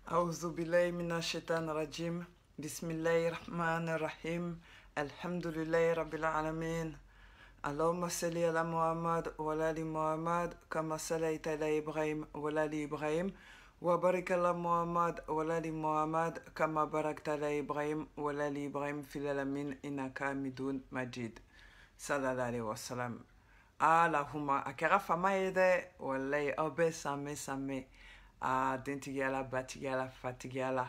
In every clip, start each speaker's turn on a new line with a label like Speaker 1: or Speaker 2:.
Speaker 1: أعوذ بالله من الشيطان الرجيم بسم الله الرحمن الرحيم الحمد لله رب العالمين اللهم صل على محمد وعلى آل محمد كما صليت على إبراهيم وعلى آل إبراهيم وبارك على محمد وعلى آل محمد كما باركت على إبراهيم وعلى آل إبراهيم في العالمين إنك حميد مجيد صلى الله عليه وسلم اللهم أكرم فما يده والله أبي سامي dentigala, batigala, fatigala,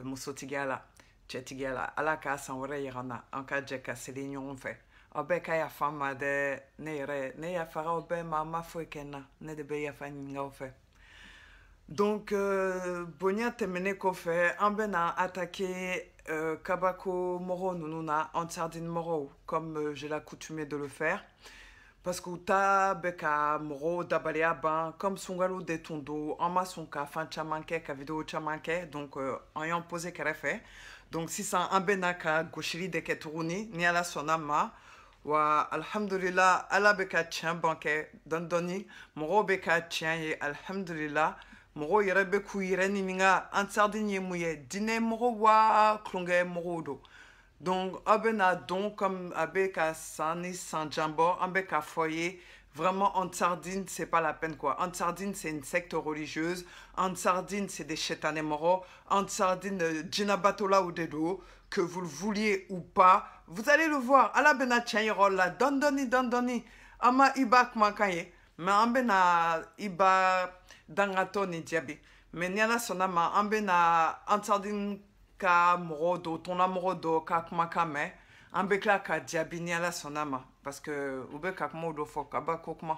Speaker 1: musotigala, chetigala, ala ka sanwere yirana, anka jeka seli nyon fe. Obe ka ya fama de ne ya fara obe ma fwekena, ne de be ya faninga fe. Donc, Bonia temene ko fe, ambe na attaqué Kabako Moro Nununa, Ansardine Moro, comme j'ai la coutume de le faire. Parce que ta beka moro dabalea ban comme sungalo de tondo en ma sonka fan chamanke ka vidéo chamanke donc en ayant posé qu'elle fait donc si ça un benaka goshiri de keturuni ni ala sonama wa alhamdulillah ala beka tien banke dondoni moro beka tien ye alhamdulillah moro yere beku yere ni minga ansardini muye dine moro wa klonge moro do. Donc, abena donc comme abeka sani sans jambo, abeka foyer, vraiment en sardine, c'est pas la peine quoi. En sardine, c'est une secte religieuse. En sardine, c'est des chétanes moraux. En sardine, djinabatola ou dedo, que vous le vouliez ou pas, vous allez le voir. Ala bena la dondoni, ama iba kmakaye, mais ambena iba dangatoni diabi. Mais niala sonama, ambena en sardine ka morodo ton amorodo ka kumakame ambekla ka diabini ala sonama parce que ube ka modo foka ba kokma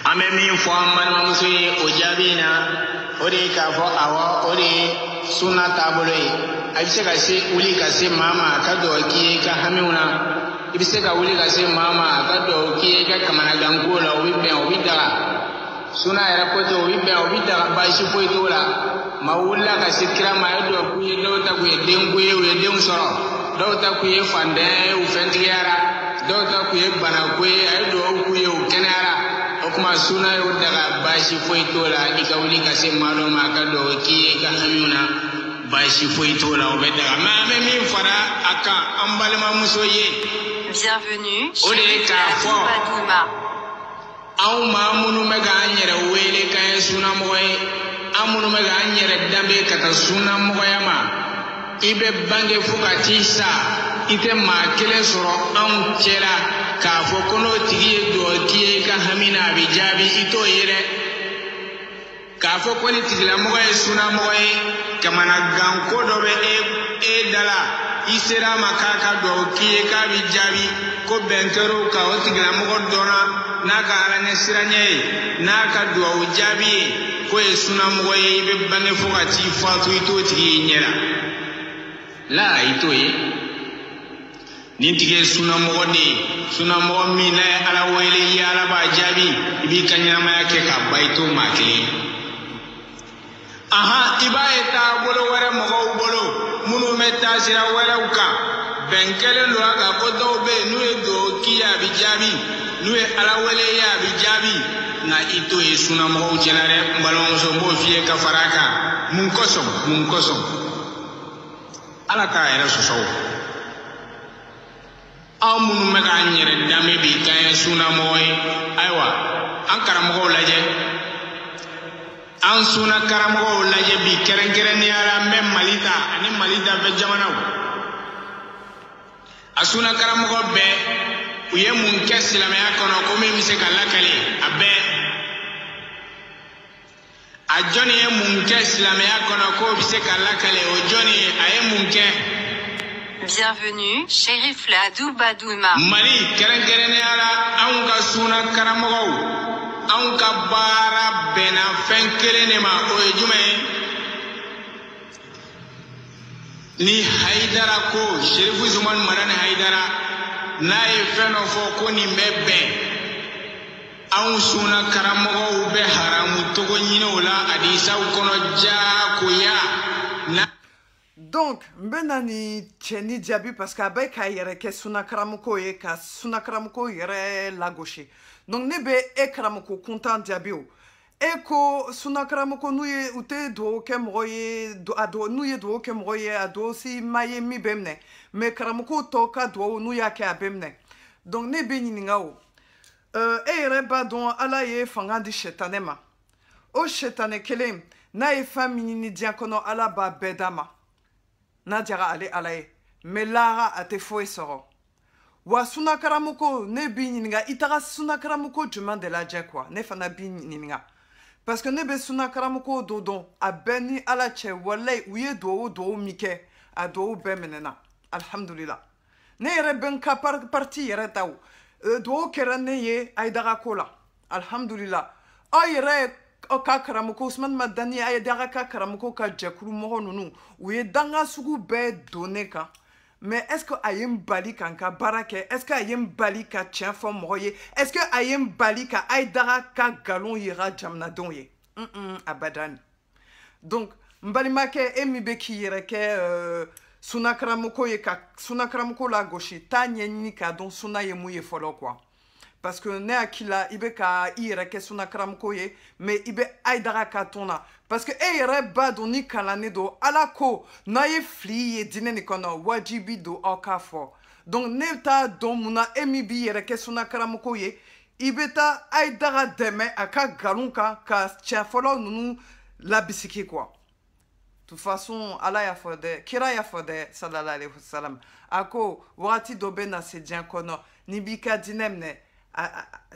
Speaker 2: amemi fo amman muso ye o jabina ori ka fo awa ori sunna tabule abise ka se uli ka se mama ka do ki ka hamiuna ibise ka uli ka se mama ka do ki ka kamana gangola o bibe o bidara sunna era poto o bibe o bidara ba shi fo itola mawulla ka sikira ma do ku ye do ta ku ye den ku ye den soro do ta ku ye fande u fentiyara do ta ku ye bana ku ye do ku ye u kenara o kuma suna yo daga bashi foi tola ikawuli ka se malo ma ka do ki ka hamuna bashi foi tola o be daga ma me mi fara aka ambalema muso ye
Speaker 3: bienvenue
Speaker 2: chez
Speaker 3: Badouma
Speaker 2: aw ma munu mega anyere wele ka suna moye amunu mega anyere dambe kata suna moyama ibe bange fukati sa ite ma kele soro an kela ka fo kono tigi do kiye ka hamina bijabi ito yire ka fo ko ni tigila moye suna moye kamana ganko do be e dala isera makaka do kiye ka bijabi ko benkero ka o tigila mogo dona naka ala ne siranye naka do jabi ko e suna mogo ye be bange fukati fatu ito tigi nyera la ito ye nintige suna mogo mi na ala wele ya ala ba jabi ibi kanyama yake ka baito makle aha iba eta bolo wara mogo bolo munu meta sira wala uka benkele lo aga ko do be nu e do kiya bi jabi nu e ala wele ya bi jabi na ito e suna mogo jenare mbalon so mo fie ka faraka mun kosom ala ta era so amunu mega nyere dame bi kay suna moy aywa an karamo laje an suna karamo laje bi keren ni ala mem malita ani malita be jamanaw asuna karamo be uye mun kesilame akono ko mi se kala kale abe a joni e mun kesilame akono ko bi se kala kale o joni aye mun ke.
Speaker 3: Bienvenue, Chérif Ladou Badouma.
Speaker 2: Mali, keren ala anka suna karamogo anka bara bena fenkelene ma o ejume ni haidara ko Chérifu Zuman marane haidara na e feno fo ko ni mebbe an suna karamogo be haramu togo nyino la adisa kono ja ko ya na.
Speaker 1: Donc, benani tcheni diabi parce qu'abe ka yere ke sunakaramuko ye ka sunakaramuko yere la gauche. Donc nebe e karamuko content diabio. eko sunakaramoko nuye ute do ke moye do ado nuye do ke moye ado si maye mi bemne me karamoko to ka do nuya ke abemne donc ne beninga o reba don ala ye fanga di shetanema o shetane kele na e famini ni diakono ala ba bedama na diara ale alaye me lara ate foi soro wa sunakaramoko ne beninga itara sunakaramoko juma de la jakwa ne fana beninga parce que ne be sunakaramoko dodon abeni ala che walay uye do mike a do bemenena alhamdulillah ne yere ben ka parti yere taw do kerane ye aidara kola alhamdulillah ayre ka karamoko usman madani aidara ka karamoko ka jakuru mo nunu uye danga sugu be doneka mais est-ce que ayem bali kanka barake est-ce que ayem bali ka tien fo moye est-ce que ayem bali ka aidara ka galon ira jamna donye abadan donc mbalima ke emi be ki yere ke sunakaramoko ye ka sunakaramoko la gauche ta nyeni ka don suna ye muye folo quoi parce que ne akila ibe ka yere ke sunakaramoko ye mais ibe aidara ka tona parce que yere ba don ni kalane do alako na ye fli ye dine ni kono wajibi do okafo donc ne ta don muna emi bi yere ke sunakaramoko ye ibeta aidara deme aka galunka ka tia folo nunu la bisiki quoi. De toute façon, Allah ya fode, kira ya fode, sallallahu alayhi wa sallam. Ako, wati dobe na se dien kono, nibika dinemne.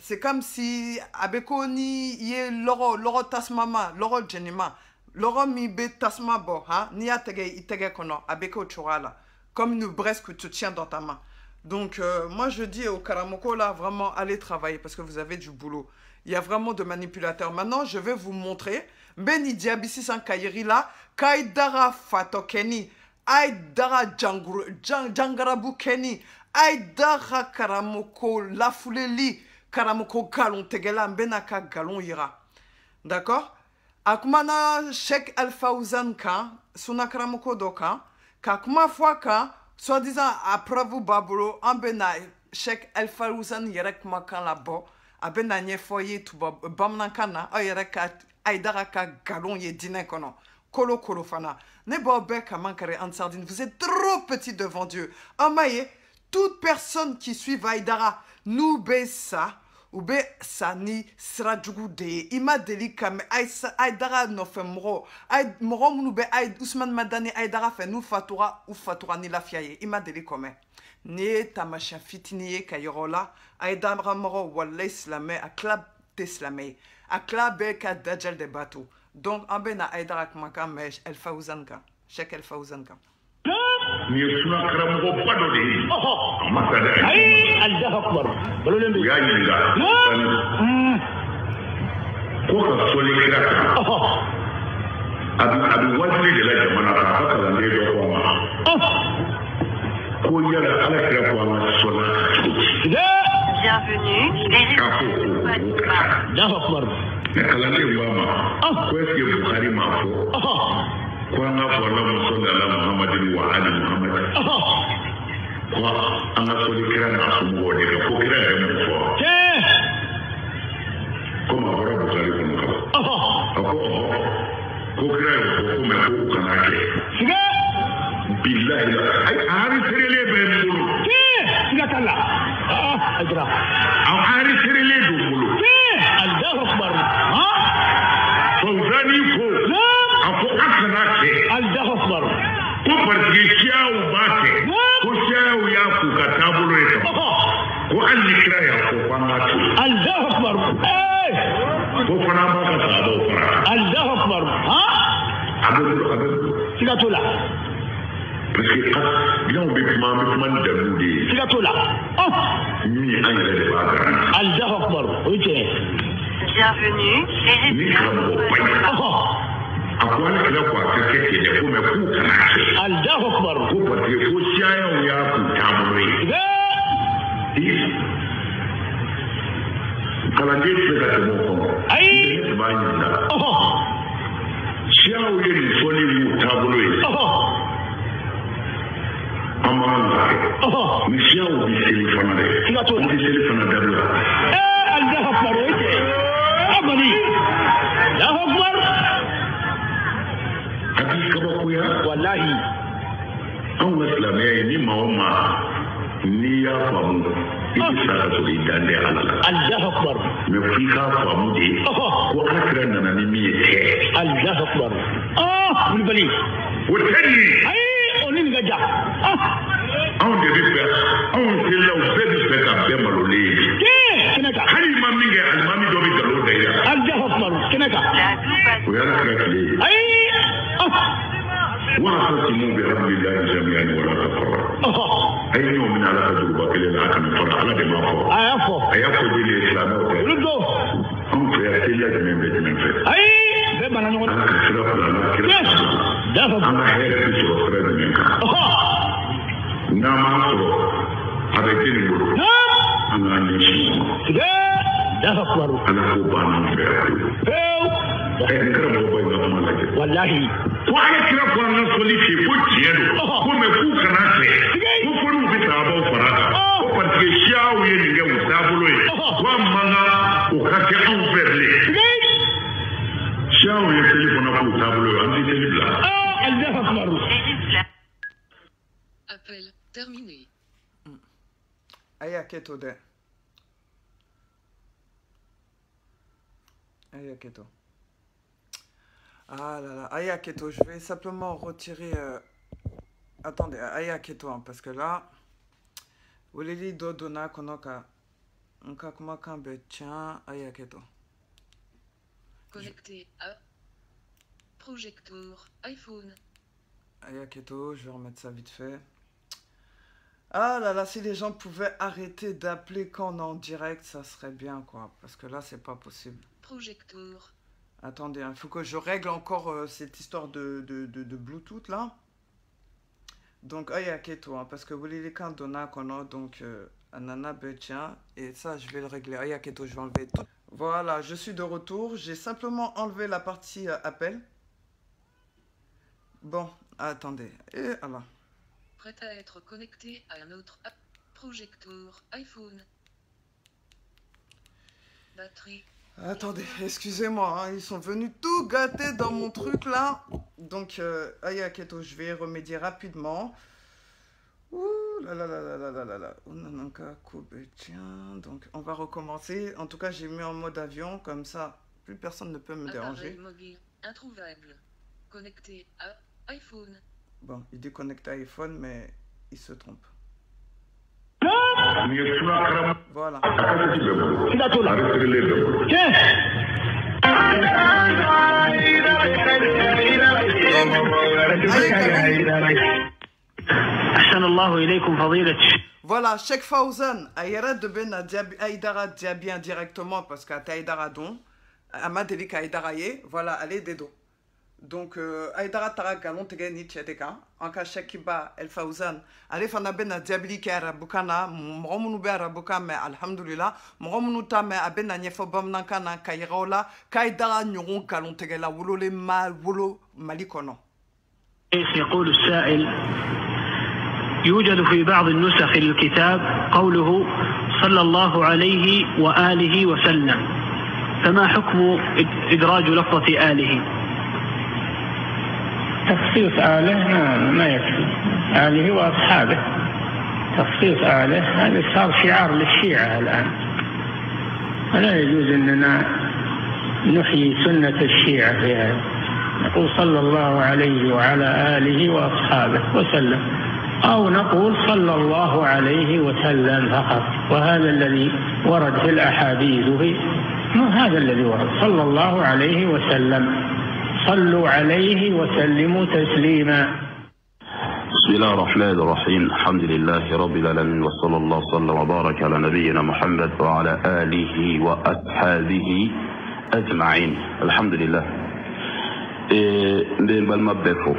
Speaker 1: C'est comme si, abeko ni ye loro tasmama, loro jenima, loro mi be tasma bo, hein, ni atege itege kono, abeko chorala. Comme une braise que tu tiens dans ta main. Donc, moi je dis au Karamoko là, vraiment, allez travailler parce que vous avez du boulot. Il y a vraiment de manipulateurs. Maintenant, je vais vous montrer. Beni diabisi san kayiri là, kaidara fatokeni, aidara jangarabu keni, aidara karamoko lafuleli, karamoko galon tegela, benaka galon ira. D'accord? Akumana Sheikh Al-Fawzan ka, suna karamoko doka, kakuma fois ka, soi-disant après vous babolo, ambena Sheikh Al-Fawzan yerek makan labo, abena nye foye tu bamnankana, yerek aidara ka galon ye dîner kono. Kolo fana. Ne bobe kamankare en sardine. Vous êtes trop petit devant Dieu. Amaye, toute personne qui suit Aidara, nous ça, ou be sani srajugu de. Ima delika me Aidara no fe moro. Moro munu be Ousmane Madani Aidara fe nous fatura ou fatura ni la fiaye. Ima delikome. Ne tamasha fitiniye kayorola. Aidara moro wala islamé a klab teslamé. Akla beka dajal de bateau. Donc, en ben a aidara kumaka mesh El Fawzanka. Cheikh El Fawzanka.
Speaker 4: Ni suna karamoko bado de. Masada. Ai, Allah akbar. Balole ya yinga. Ko ka soli kira. Abi wajli de la jamana ka haka la ne do ko ma. Ko yara ala kira ko ma sola.
Speaker 3: Bienvenue, les
Speaker 4: Akbar. Kalane mama. Ko eske Bukhari ma fo. Ko nga fo la musalla Muhammadin wa ali Muhammad. Ko anga soli kira na sumo de ko kira de mo fo. Ko ma hora Bukhari ko ko. Ko kira ko me ko kana ke. Siga. Billahi ay ari serele be mbulu. Siga kala. Ajra. Aw ari serele do mbulu. Allah akbar. Ha? Fawzani ko. Ako akana ke. Allah akbar. Ko parti kiaw bate. Ko kiaw ya ku katabulo eto. Ko an nikra ya ko kwangatu. Allah akbar. Ko fana ba ka sabo fara. Allah akbar. Ha? Abu. Sigatola. Parce que bien on de boudi. Sigatola. Ni angale ba garant. Allah akbar. OK.
Speaker 3: Bienvenue, les
Speaker 4: Akwai kila kwa kake da kuma ku kana ce. Allahu akbar. Ko ba ke ko ciyayan ya ku ta muri. Kala ne ce ka tamo ko. Ai ba ni da. Ciyawo yin soni mu ta muri. Amma mi ciyawo bi telefona de. Kila to bi telefona da. Allahu akbar. Abani. saka so idande alala
Speaker 5: Allahu akbar
Speaker 4: me fika famu de ko akra nana ni mi te
Speaker 5: Allahu akbar mun bali
Speaker 4: wotani
Speaker 5: ay onin gaja
Speaker 4: on de ribe on de la obebi feka be malole
Speaker 5: kenaka
Speaker 4: hari maminge almami do bi galo daya
Speaker 5: Allahu akbar kenaka
Speaker 4: ko yana krakle
Speaker 5: ay
Speaker 4: واعتصموا بحبل الله جميعا ولا تفرقوا أي يوم من على تجربة كل العالم فرق على دماغه أيافو دين الإسلام
Speaker 5: ردو
Speaker 4: هم في أسئلة من بيت من فيه
Speaker 5: أي بما نقول
Speaker 4: أنا كسرف لنا كسرف أنا حيرة في سورة فرد منك نعم أنصر هذا كين يقول أنا نشي
Speaker 5: ده أكبر
Speaker 4: أنا خوبان في أكل كرم هو بين أمانك
Speaker 5: والله
Speaker 4: وأنا كرم وانا صلي في بوتيانو كم يكون كناسة كفروا بتابو فراغ وبتكشياو ينجا وتابلوي وامانا وكاكي أنفرلي شاو يتليفون أبو تابلوي عندي تليفلا
Speaker 5: الله أكبر
Speaker 6: Appel terminé.
Speaker 1: Aya keto de. Aya keto. Ah là là, Aya keto, je vais simplement retirer... Attendez, Aya keto, hein, parce que là... Olili dodona konoka... Nka kuma kambe tiens, Aya keto.
Speaker 6: Connecté à projecteur iPhone.
Speaker 1: Aya keto, je vais remettre ça vite fait. Ah là là, si les gens pouvaient arrêter d'appeler quand on est en direct, ça serait bien, quoi. Parce que là, c'est pas possible.
Speaker 6: Projecteur.
Speaker 1: Attendez, il faut que je règle encore cette histoire de Bluetooth, là. Donc, Aya keto, hein, parce que vous voulez quand donna qu'on a, donc, Anana Betien. Et ça, je vais le régler. Aya keto, je vais enlever tout. Voilà, je suis de retour. J'ai simplement enlevé la partie appel. Bon, attendez. Et alors.
Speaker 6: Prêt à être connecté à un autre projecteur iPhone. Batterie.
Speaker 1: Attendez, excusez-moi, hein, ils sont venus tout gâter dans mon truc là. Donc, Aya keto, je vais remédier rapidement. Ouh là là là là là là là là. Donc, on va recommencer. En tout cas, j'ai mis en mode avion, comme ça, plus personne ne peut me déranger.
Speaker 6: Appareil mobile introuvable. Connecté à iPhone.
Speaker 1: Bon, il dit connecté à iPhone, mais il se trompe. Voilà. Voilà, Cheikh Faouzan, Ayara de Ben Aïdara Diaby indirectement parce qu'à Taïdara Don, Amadeli Kaïdaraye, voilà, allez des dos. Donc, Aïdara Tara Galon Tegeni Tchedeka, en cas Chekiba El Faouzan, allez Fana Ben Diabli Karabukana, Mromunube Arabuka, mais Alhamdulillah, Mromunuta, mais Aben Nefobam Nankana, Kairaola, Kaïdara Nuron Kalon Tegela, Wulole Mal, Wulo Malikono.
Speaker 7: يقول السائل يوجد في بعض النسخ للكتاب قوله صلى الله عليه وآله وسلم فما حكم إدراج لفظة آله؟
Speaker 5: تخصيص آله ما يكفي آله وأصحابه تخصيص آله هذا صار شعار للشيعة الآن ولا يجوز أننا نحيي سنة الشيعة في هذا نقول صلى الله عليه وعلى آله وأصحابه وسلم أو نقول صلى الله عليه وسلم فقط وهذا الذي ورد في الأحاديث هذا الذي ورد صلى الله عليه وسلم صلوا عليه وسلموا تسليما.
Speaker 8: بسم الله الرحمن الرحيم الحمد لله رب العالمين وصلى الله وسلم وبارك على نبينا محمد وعلى آله وأصحابه أجمعين الحمد لله. nden balma befo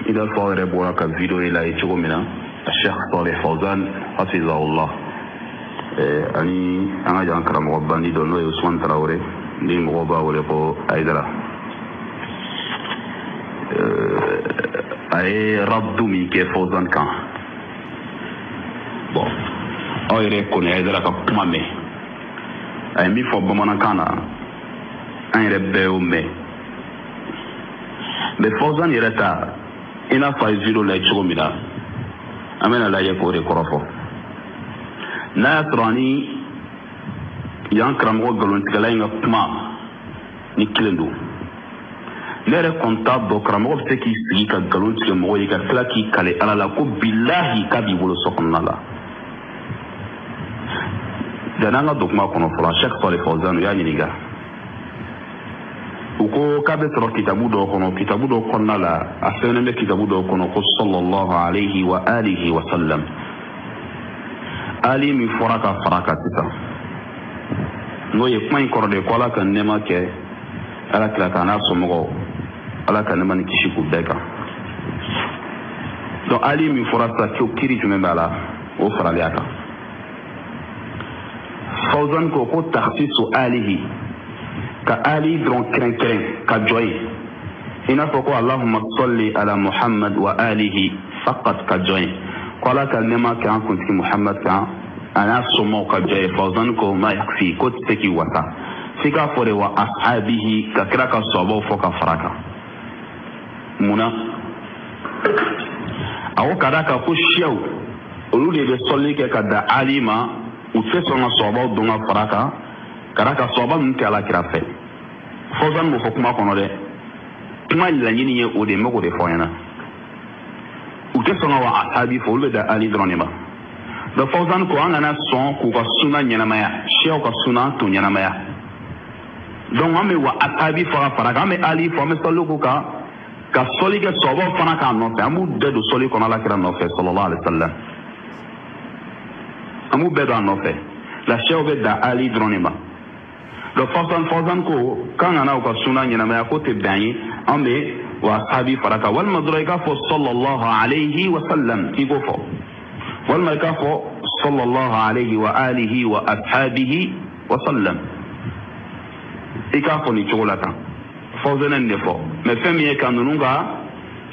Speaker 8: ila fawre bo ka video ila e chogomina Sheikh Saleh Fawzan hafizahullah ani anga jan karam ko bandi do no Ousmane Traoré ndi mo ba wole ko Aïdara ay raddu mi ke Fawzan kan bon ayre ko ne Aïdara ka kuma me ay mi fo bamanan kana ay rebbe o me mais Fawzan yɛrɛ ta i n'a fɔ a ye video la cogo min na an bɛna lajɛ k'o de kɔrɔfɔ n'a y'a sɔrɔ ani yan karamɔgɔ nkalontigɛla in ka kuma ni kelen don ne yɛrɛ kɔni t'a dɔn karamɔgɔ bɛ se k'i sigi ka nkalon tigɛ mɔgɔ ye ka tila k'i kale ala la ko bilahi k'a b'i bolo so kɔnɔna la jan'an ka don kuma kɔnɔ fɔlɔ Cheikh Salih Fawzan u y'a ɲininka u ko k'a bɛ sɔrɔ kitabu dɔw kɔnɔna la a sɛbɛnnen bɛ kitabu dɔw kɔnɔ ko sallallahu alayhi wa alihi wa sallam ali min fɔra ka fara kan sisan n'o ye kuma in kɔrɔ de ko ala ka nɛɛma kɛ ala kira k'a n'a somɔgɔw ala ka nɛɛma ni kisi k'u bɛɛ kan donc ali min fɔra sisan kiri jumɛn b'a la o farali a kan Fawzan ko takhsisu alihi ka ali dɔrɔn kɛrɛnkɛrɛn ka jɔ yen i n'a fɔ ko allahumma salli ala muhammad wa alihi faqat ka jɔ yen ko ala ka nɛɛma kɛ an kuntigi muhammad kan a n'a somɔgɔw ka jɔ yen Fawzan ko ma yakfi ko tɛ se k'i wasa f'i k'a fɔ de wa ashabihi ka kira ka sɔhabaw fɔ ka fara kan munna a ko ka d'a kan ko siyaw olu de bɛ sɔlli kɛ ka da ali ma u tɛ sɔn ka sɔhabaw dɔn ka fara kan ka d'a kan sɔhaba ninnu tɛ ala kira fɛ Fawzan m'o fɔ kuma kɔnɔ dɛ kuma laɲini ye o de ye n bɛ k'o de fɔ ɲɛna u tɛ sɔn ka wa ashabi fɔ olu bɛ da ali dɔrɔn de ma donc Fawzan ko an kana sɔn k'u ka suna ɲɛnamaya siyaw ka suna to ɲɛnamaya donc an bɛ wa ashabi fɔ ka fara kan an bɛ ali fɔ an bɛ sɔli k'u kan ka sɔli kɛ sɔhabaw fana k'a nɔfɛ an b'u bɛɛ don sɔli kɔnɔ ala kira nɔfɛ sallallahu alaihi wa sallam an b'u bɛɛ don a nɔfɛ la siyaw bɛ da ali dɔrɔn de ma donc Fawzan ko k'an kana u ka suna ɲɛnamaya ko tɛ bɛn an ye an bɛ wa ashabi fara kan walima dɔrɔn i k'a fɔ sallallahu alayhi wa sallam i k'o fɔ walima i k'a fɔ sallallahu alayhi wa alihi wa ashabihi wa sallam i k'a fɔ nin cogo la tan Fawzan nin de fɔ mais fɛn min ye ka ninnu ka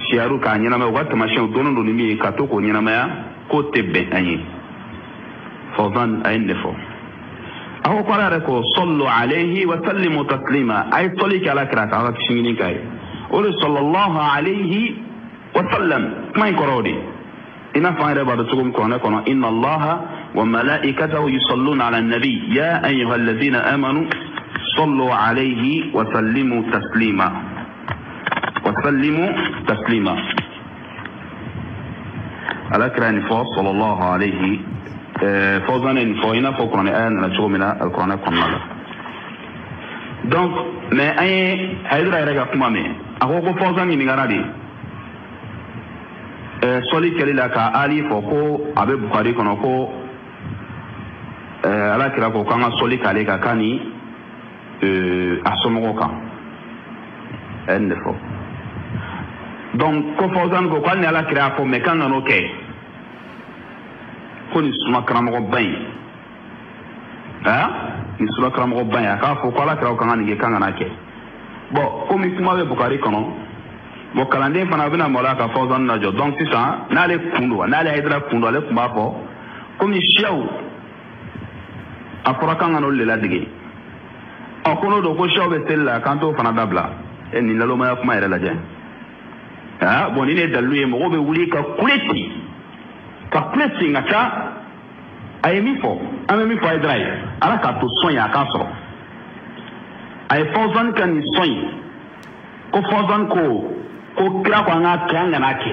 Speaker 8: siyaru k'a ɲɛnamaya u ka tamasiyɛnw dɔnnen don ni min ye ka to k'o ɲɛnamaya k'o tɛ bɛn an ye Fawzan a ye nin de fɔ a ko ko ala yɛrɛ ko sallu alayhi wa sallimu taslima a ye sɔli kɛ ala kira kan a ka kisi ɲini k'a ye o de sallallahu alayhi wa sallam kuma in kɔrɔ o de i n'a fɔ an yɛrɛ b'a dɔn cogo min kuranɛ kɔnɔ inna allaha wa malaikatahu yusalluna ala nabi ya ayyuha alladhina amanu sallu alayhi wa sallimu taslima ala kira nin fɔ sallallahu alayhi Fawzan nin fɔ i n'a fɔ kuranɛ aya nana cogo min na alikuranɛ kɔnɔna la donc mais an ye Hayidara yɛrɛ ka kuma mɛn a ko Fawzan ɲininkara de sɔli kɛli la ka ali fɔ ko a bɛ Bukhari kɔnɔ ko ala kira ko k'an ka sɔli k'ale kan k'a ni a somɔgɔw kan a ye nin de fɔ donc ko Fawzan ko hali ni ala kira y'a fɔ mais k'an ka n'o kɛ ko nin suma karamɔgɔba in nin suma karamɔgɔba in a k'a fɔ ko ala kira kan ka nin kɛ k'an ka n'a kɛ bon komi kuma bɛ Bukhari kɔnɔ bon kalanden fana bɛna maloya ka Fawzan lajɔ donc sisan n'ale kun don n'ale Hayidara kun don ale tun b'a fɔ komi siyaw a fɔra k'an ka n'olu de ladege ko n'o don ko siyaw bɛ seli la k'an t'o fana dabila nin lalomaya kuma yɛrɛ lajɛ bon nin de ye dalilu ye mɔgɔw bɛ wuli ka kule ten ka taa a ye min fɔ an bɛ min fɔ Hayidara ye ala k'a to sɔn ye a k'a sɔrɔ a ye Fawzan ka nin sɔn ye ko Fawzan ko kira ko an k'a kɛ an kana kɛ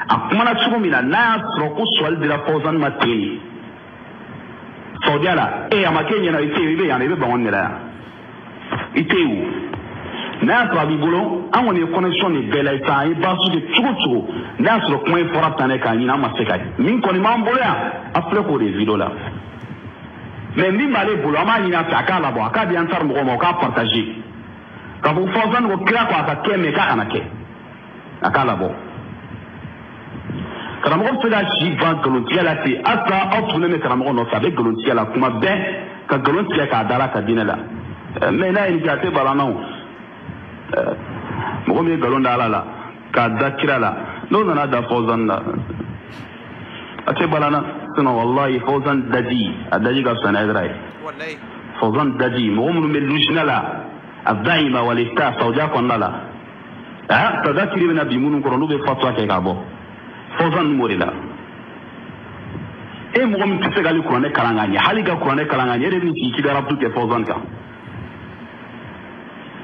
Speaker 8: a kumana cogo min na n'a y'a sɔrɔ ko suwali dira Fawzan ma ten ye Saudiya la a ma kɛ ɲɛna i tɛ yen i bɛ yan i bɛ Bankɔni de la yan i tɛ yen o n'a y'a sɔrɔ a b'i bolo an kɔni ye connexion de bɛɛ la sisan an ye baasi kɛ cogo cogo n'a y'a sɔrɔ kuma in fɔra tan ne k'a ɲini an ma se ka ye min kɔni b'an bolo yan a filɛ k'o de video la mais min b'ale bolo an b'a ɲini a fɛ a k'a labɔ a k'a di an tari mɔgɔw ma o k'a partager ka fɔ Fawzan ko kira ko a ka kɛ mais k'a kana kɛ a k'a labɔ karamɔgɔ bɛ se ka si ban nkalontigɛ la ten hasa aw tugulen bɛ karamɔgɔ nɔfɛ a bɛ nkalontigɛ la kuma bɛɛ ka nkalon tigɛ k'a da la ka diinɛ la mais n'a ye nin kɛ a tɛ balana o mɔgɔ min ye nkalon da ala la k'a da kira la n'o nana da Fawzan la a tɛ balana sinon wallahi Fawzan daji a daji ka fisa ni Hayidara ye Fawzan daji mɔgɔ minnu bɛ lusina la a daima walista Saudiya kɔnɔna la tada kiri bɛna bi minnu kɔrɔ n'u bɛ fatwa kɛ k'a bɔ Fawzan numu de la e mɔgɔ min tɛ se k'ale kuranɛ kalan ka ɲɛ hali ka kuranɛ kalan ka ɲɛ e de bɛ sigi k'i ka rabutu kɛ fɔzan kan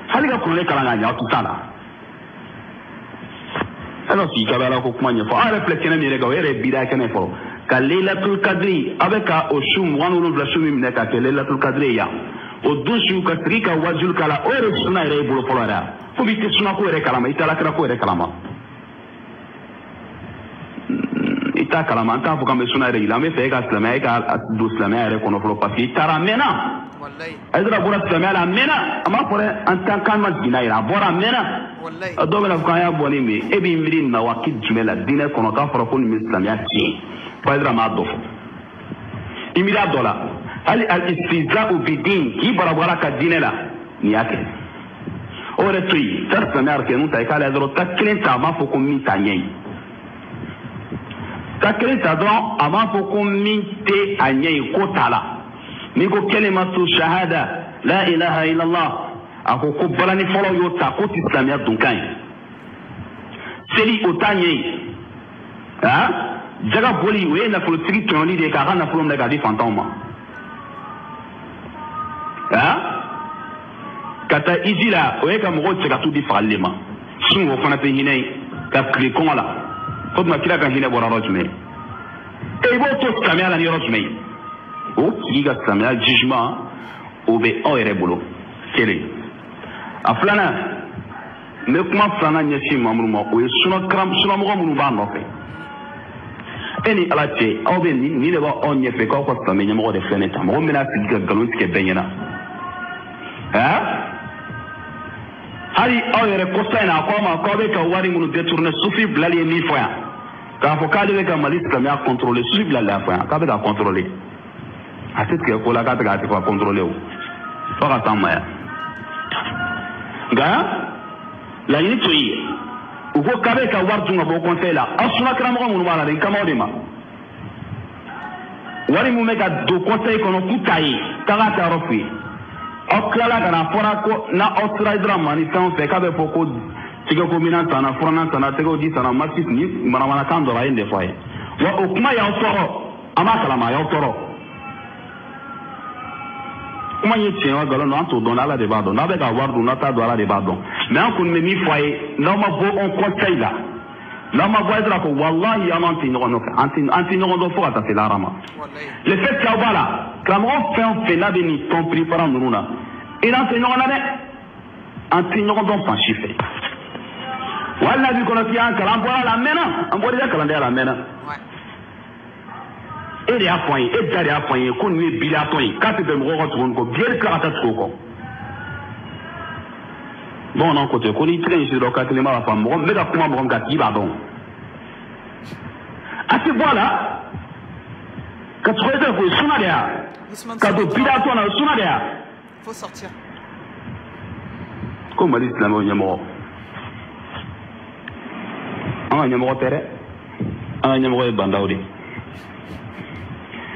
Speaker 8: hali ka kuranɛ kalan ka ɲɛ aw tɛ taa la alors sigi ka bɛ ala ko kuma ɲɛfɔ aw yɛrɛ filɛ kɛnɛ min yɛrɛ kan o yɛrɛ ye bida kɛnɛ fɔlɔ ka leilatul kadiri a bɛ ka o su 27 su min minɛ ka kɛ leilatul kadiri yan o don su ka sigi ka wajulu k'a la o yɛrɛ suna yɛrɛ y'i bolo fɔlɔ yɛrɛ fo b'i tɛ sunako yɛrɛ kalama i tɛ alakira ko yɛrɛ kalama i t'a kalama an t'a fɔ k'an bɛ suna yɛrɛ yira an bɛ fɛ e ka silamɛya e ka don silamɛya yɛrɛ kɔnɔ fɔlɔ parce que i taara a mɛnna Aïdara bɔra silamɛya la a mɛnna a m'a fɔ dɛ an t'an kan ma jiginna yɛrɛ a bɔra a mɛnna a dɔw bɛna fɔ k'an y'a bɔ ni min e b'i miiri nin na waati jumɛn la diinɛ kɔnɔ k'a fɔra ko nin bɛ silamɛya tiɲɛ fo Aïdara m'a dɔ fɔ i miiri a dɔ la hali al-istihzaa'u bid-din k'i barabara ka diinɛ la nin y'a kɛ o yɛrɛ to yen taa silamɛya kɛ n'u ta i k'a lajɛ dɔrɔn ta kelen ta a b'a fɔ ko min t'a ɲɛ ye ta kelen ta dɔrɔn a b'a fɔ ko min tɛ a ɲɛ ye ko t'a la n'i ko kalimatu shahada la ilaha illallah a ko balani fɔlɔ y'o ta ko tɛ silamɛya dunkan ye seli o t'a ɲɛ ye jaga boli o ye nafolotigi tɔɲɔli de ye k'a ka nafolo minɛ k'a di fantanw ma ka taa iji la o ye ka mɔgɔw cɛ ka t'u di fagali de ma sun o fana tɛ hinɛ ye ka tile kɔngɔ la o tuma kira ka hinɛ bɔra yɔrɔ jumɛn i b'o to silamɛya la ni yɔrɔ jumɛn ye o tigi ka silamɛya jugement o bɛ aw yɛrɛ bolo kelen a filanan n bɛ kuma filanan ɲɛsin maa minnu ma o ye sunamɔgɔ minnu b'a nɔfɛ e ni ala cɛ aw bɛ nin de b'aw ɲɛfɛ k'aw ka silamɛ ɲɛmɔgɔ de filɛ nin ta mɔgɔ min bɛna sigi ka nkalon tigɛ bɛɛ ɲɛna hali aw yɛrɛ kɔsa in na a ko a ma k'aw bɛ ka wari minnu détourné sufi bilali ye min fɔ yan k'a fɔ k'ale bɛ ka mali silamɛya contrôler sufi bilali y'a fɔ yan k'a bɛ ka contrôler a tɛ tigɛ ko la k'a tɛ k'a tɛ ka contrôler o fo ka s'an ma yan nka laɲini to yen u ko k'a bɛ ka wari dun ka bɔ conseil la aw sunakaramɔgɔ minnu b'a la nin kama o de ma wari min bɛ ka don conseil kɔnɔ k'u t'a ye k'a k'a ta yɔrɔ f'u ye aw tilala ka na fɔra ko na aw sera Aïdara ma ni fɛn o fɛn k'a bɛ fɔ ko tigɛko minan tanna furanan tanna tɛgɛw di tanna masisi ni manamanakan dɔrɔn a ye nin de fɔ a ye wa o kuma y'aw tɔɔrɔ an b'a kalama a y'aw tɔɔrɔ kuma ye tiɲɛ wa nkalon don an t'o dɔn ala de b'a dɔn n'a bɛ ka wari dun n'a t'a dɔn ala de b'a dɔn mais an kɔni bɛ min fɔ a ye n'aw ma bɔ on conseil la n'aw ma bɔ Aïdara ko walahi an tɛ ɲɔgɔn nɔfɛ an tɛ ɲɔgɔn dɔn fo ka taa se lahara ma le fait qu'aw b'a la karamɔgɔ fɛn o fɛn n'a bɛ nin tɔn prépara ninnu na i n'an tɛ ɲɔgɔn na dɛ an tɛ ɲɔgɔn dɔn fan si fɛ wali n'a b'i kɔnɔ k'i y'an kalan an bɔra la a mɛnna an bɔra i ka kalandenya la a mɛnna e de y'a fɔ an ye e da de y'a fɔ an ye ko nin ye biliyatɔ ye k'a tɛ bɛn mɔgɔw ka tugun kɔ biyɛri tila ka taa tugu o kɔ bamananw ko ten ko n'i tɛgɛ in siri dɔrɔn ka kelen b'a fɔ mɔgɔ n bɛ ka kuma mɔgɔ min kan tigi b'a dɔn a tɛ bɔ a la ka tugu e tɛ ko suna de ya ka don biliyatɔ la suna de ya ko mali silamɛw ɲɛmɔgɔ an ka ɲɛmɔgɔ tɛ dɛ an ka ɲɛmɔgɔ ye bandaw de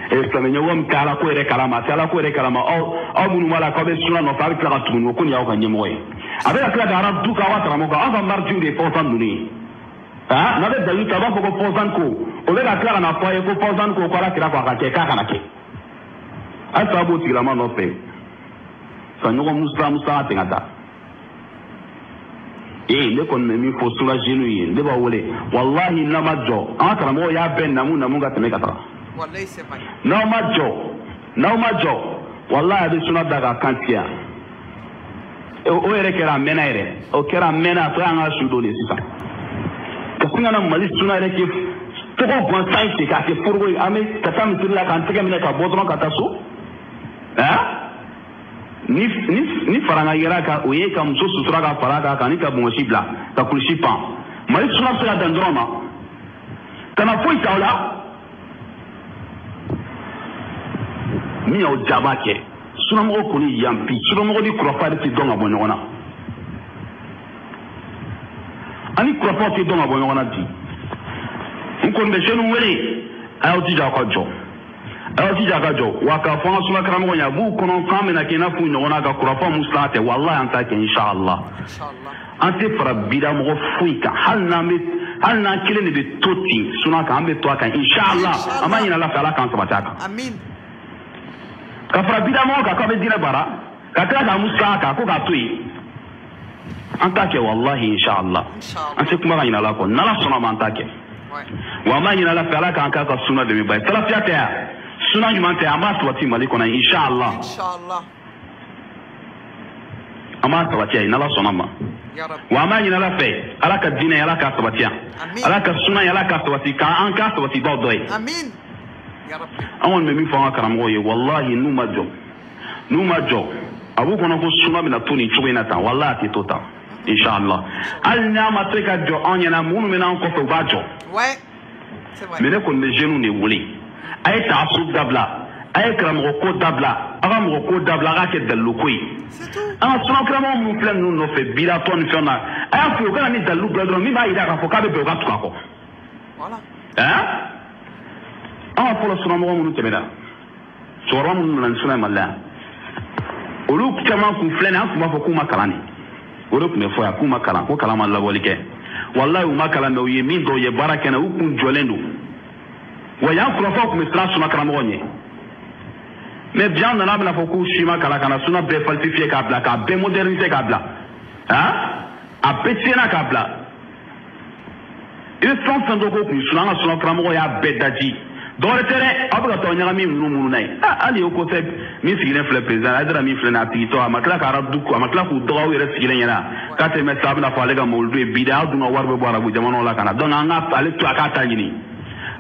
Speaker 8: silamɛ ɲɛmɔgɔ min tɛ ala ko yɛrɛ kalama a tɛ ala ko yɛrɛ kalama aw minnu b'a la k'aw bɛ suna nɔfɛ a bɛ tila ka tugu o ko nin y'aw ka ɲɛmɔgɔ ye a bɛ ka tila ka arabu k'aw ka karamɔgɔ kan aw ka maritiw de ye fɔsan ninnu ye n'a bɛ dalu ta a b'a fɔ ko fɔsan ko o bɛ ka tila ka na fɔ a ye ko fɔsan ko ala kira ko a ka kɛ k'a kana kɛ hali saa b'o tigilama nɔfɛ ka ɲɔgɔn musa tɛ ka taa ne kɔni bɛ min fɔ soulagé ye ne b'a wele walahi n'a ma jɔ an ka karamɔgɔ y'a bɛɛ namu ka tɛmɛ ka taga n'aw ma jɔ walahi a bɛ suna da ka kan tigɛ o yɛrɛ kɛra a mɛnna yɛrɛ o kɛra a mɛnna a tɔ y'an ka su dɔ de sisan ka sin ka na mali suna yɛrɛ kɛ tɔgɔ gansan ten k'a kɛ foroko ye an bɛ ka taa misiri la k'an tɛgɛ minɛ ka bɔ dɔrɔn ka taa so ni faranga yɛrɛ kan o ye ka muso sutura ka fara kan ani ka bɔnsi bila ka kulusi pan mali suna bɛ se ka dan dɔrɔn ma kana foyi t'aw la min y'aw jaba kɛ sunamɔgɔ kɔni yan bi sunamɔgɔ ni kurafari tɛ dɔn ka bɔ ɲɔgɔn na ani kurafaw tɛ dɔn ka bɔ ɲɔgɔn na bi n kɔni bɛ sɛni wele a y'aw jija aw ka jɔ wa k'a fɔ an ka suna karamɔgɔ ye a b'u kɔnɔ k'an bɛna kɛ i n'a fɔ ɲɔgɔn na ka kurafa mun siran tɛ walahi an t'a kɛ inshallah an tɛ fara bida mɔgɔ foyi kan hali n'an bɛ hal n'an kelen de bɛ to ten suna kan an bɛ to a kan inshallah an b'a ɲini ala fɛ ala k'an sabati a kan
Speaker 1: amin
Speaker 8: ka fara bidamɔgɔw kan k'a bɛ diinɛ baara ka tila k'a musa a kan ko k'a to yen an t'a kɛ wallahi inshallah an tɛ kuma ka ɲini ala kɔ n'ala sɔnna ma an t'a kɛ wa an b'a ɲini ala fɛ ala k'an k'a ka suna dɛmɛ ba ye salafiya tɛ yan suna ɲuman tɛ an b'a sabati mali kɔnɔ inshallah an b'a sabati a ye n'ala sɔnna ma wa an b'a ɲini ala fɛ ala ka diinɛ ye ala k'a sabati yan ala ka suna ye ala k'a sabati k'an k'a sabati baw dɔ ye an kɔni bɛ min fɔ an ka karamɔgɔw ye wallahi n'u ma jɔ a b'u kɔnɔ ko suna bɛna to nin cogo in na tan wallahi a tɛ to tan inshallah hali n'a ma se ka jɔ an ɲɛna minnu bɛ n'an kɔfɛ u b'a jɔ mais ne kɔni bɛ jeunes de wele a ye taasub dabila a ye karamɔgɔ ko dabila a ka mɔgɔ ko dabila a k'a kɛ dalilu ko ye an ka suna karamɔgɔ minnu filɛ ninnu nɔfɛ bidatɔ ni fɛnw na a y'a fɔ u kana ni dalilu bila dɔrɔn min b'a yira k'a fɔ k'a bɛ bɛn u ka tugu a kɔ an ka fɔlɔ sunamɔgɔ minnu tɛmɛna cɛkɔrɔba minnu nana ni suna ye mali la yan olu caman kun filɛ nin an tun b'a fɔ k'u ma kalan de o de tun bɛ fɔ yan k'u ma kalan ko kalan ma labɔli kɛ walayi u ma kalan mɛ u ye min dɔw ye baara kɛ na u kun jɔlen don wa yan kurɔfɔw tun bɛ siran suna karamɔgɔ ɲɛ mɛ bi an nana bɛna fɔ k'u si ma kalan ka na suna bɛɛ falsifiye k'a bila k'a bɛɛ moderniser k'a bila a bɛɛ tiɲɛna k'a bila i bɛ fɛn o fɛn dɔ k'o kun suna an ka suna karamɔgɔ y'a bɛɛ daji dɔwɛrɛ tɛ dɛ aw bɛ ka taa ɲagami minnu na ye hali o kɔfɛ min sigilen filɛ président Hayidara min filɛ nin ye a tigitɔ a ma tila ka arabu a ma tila k'u dɔgɔ aw yɛrɛ sigilen ɲɛna k'a tɛ mɛ sa a bɛna fɔ ale ka mawuludu ye bi de aw dun ka wari bɛ bɔ arabu jamanaw la ka na donc an ka ale to a k'a ta ɲini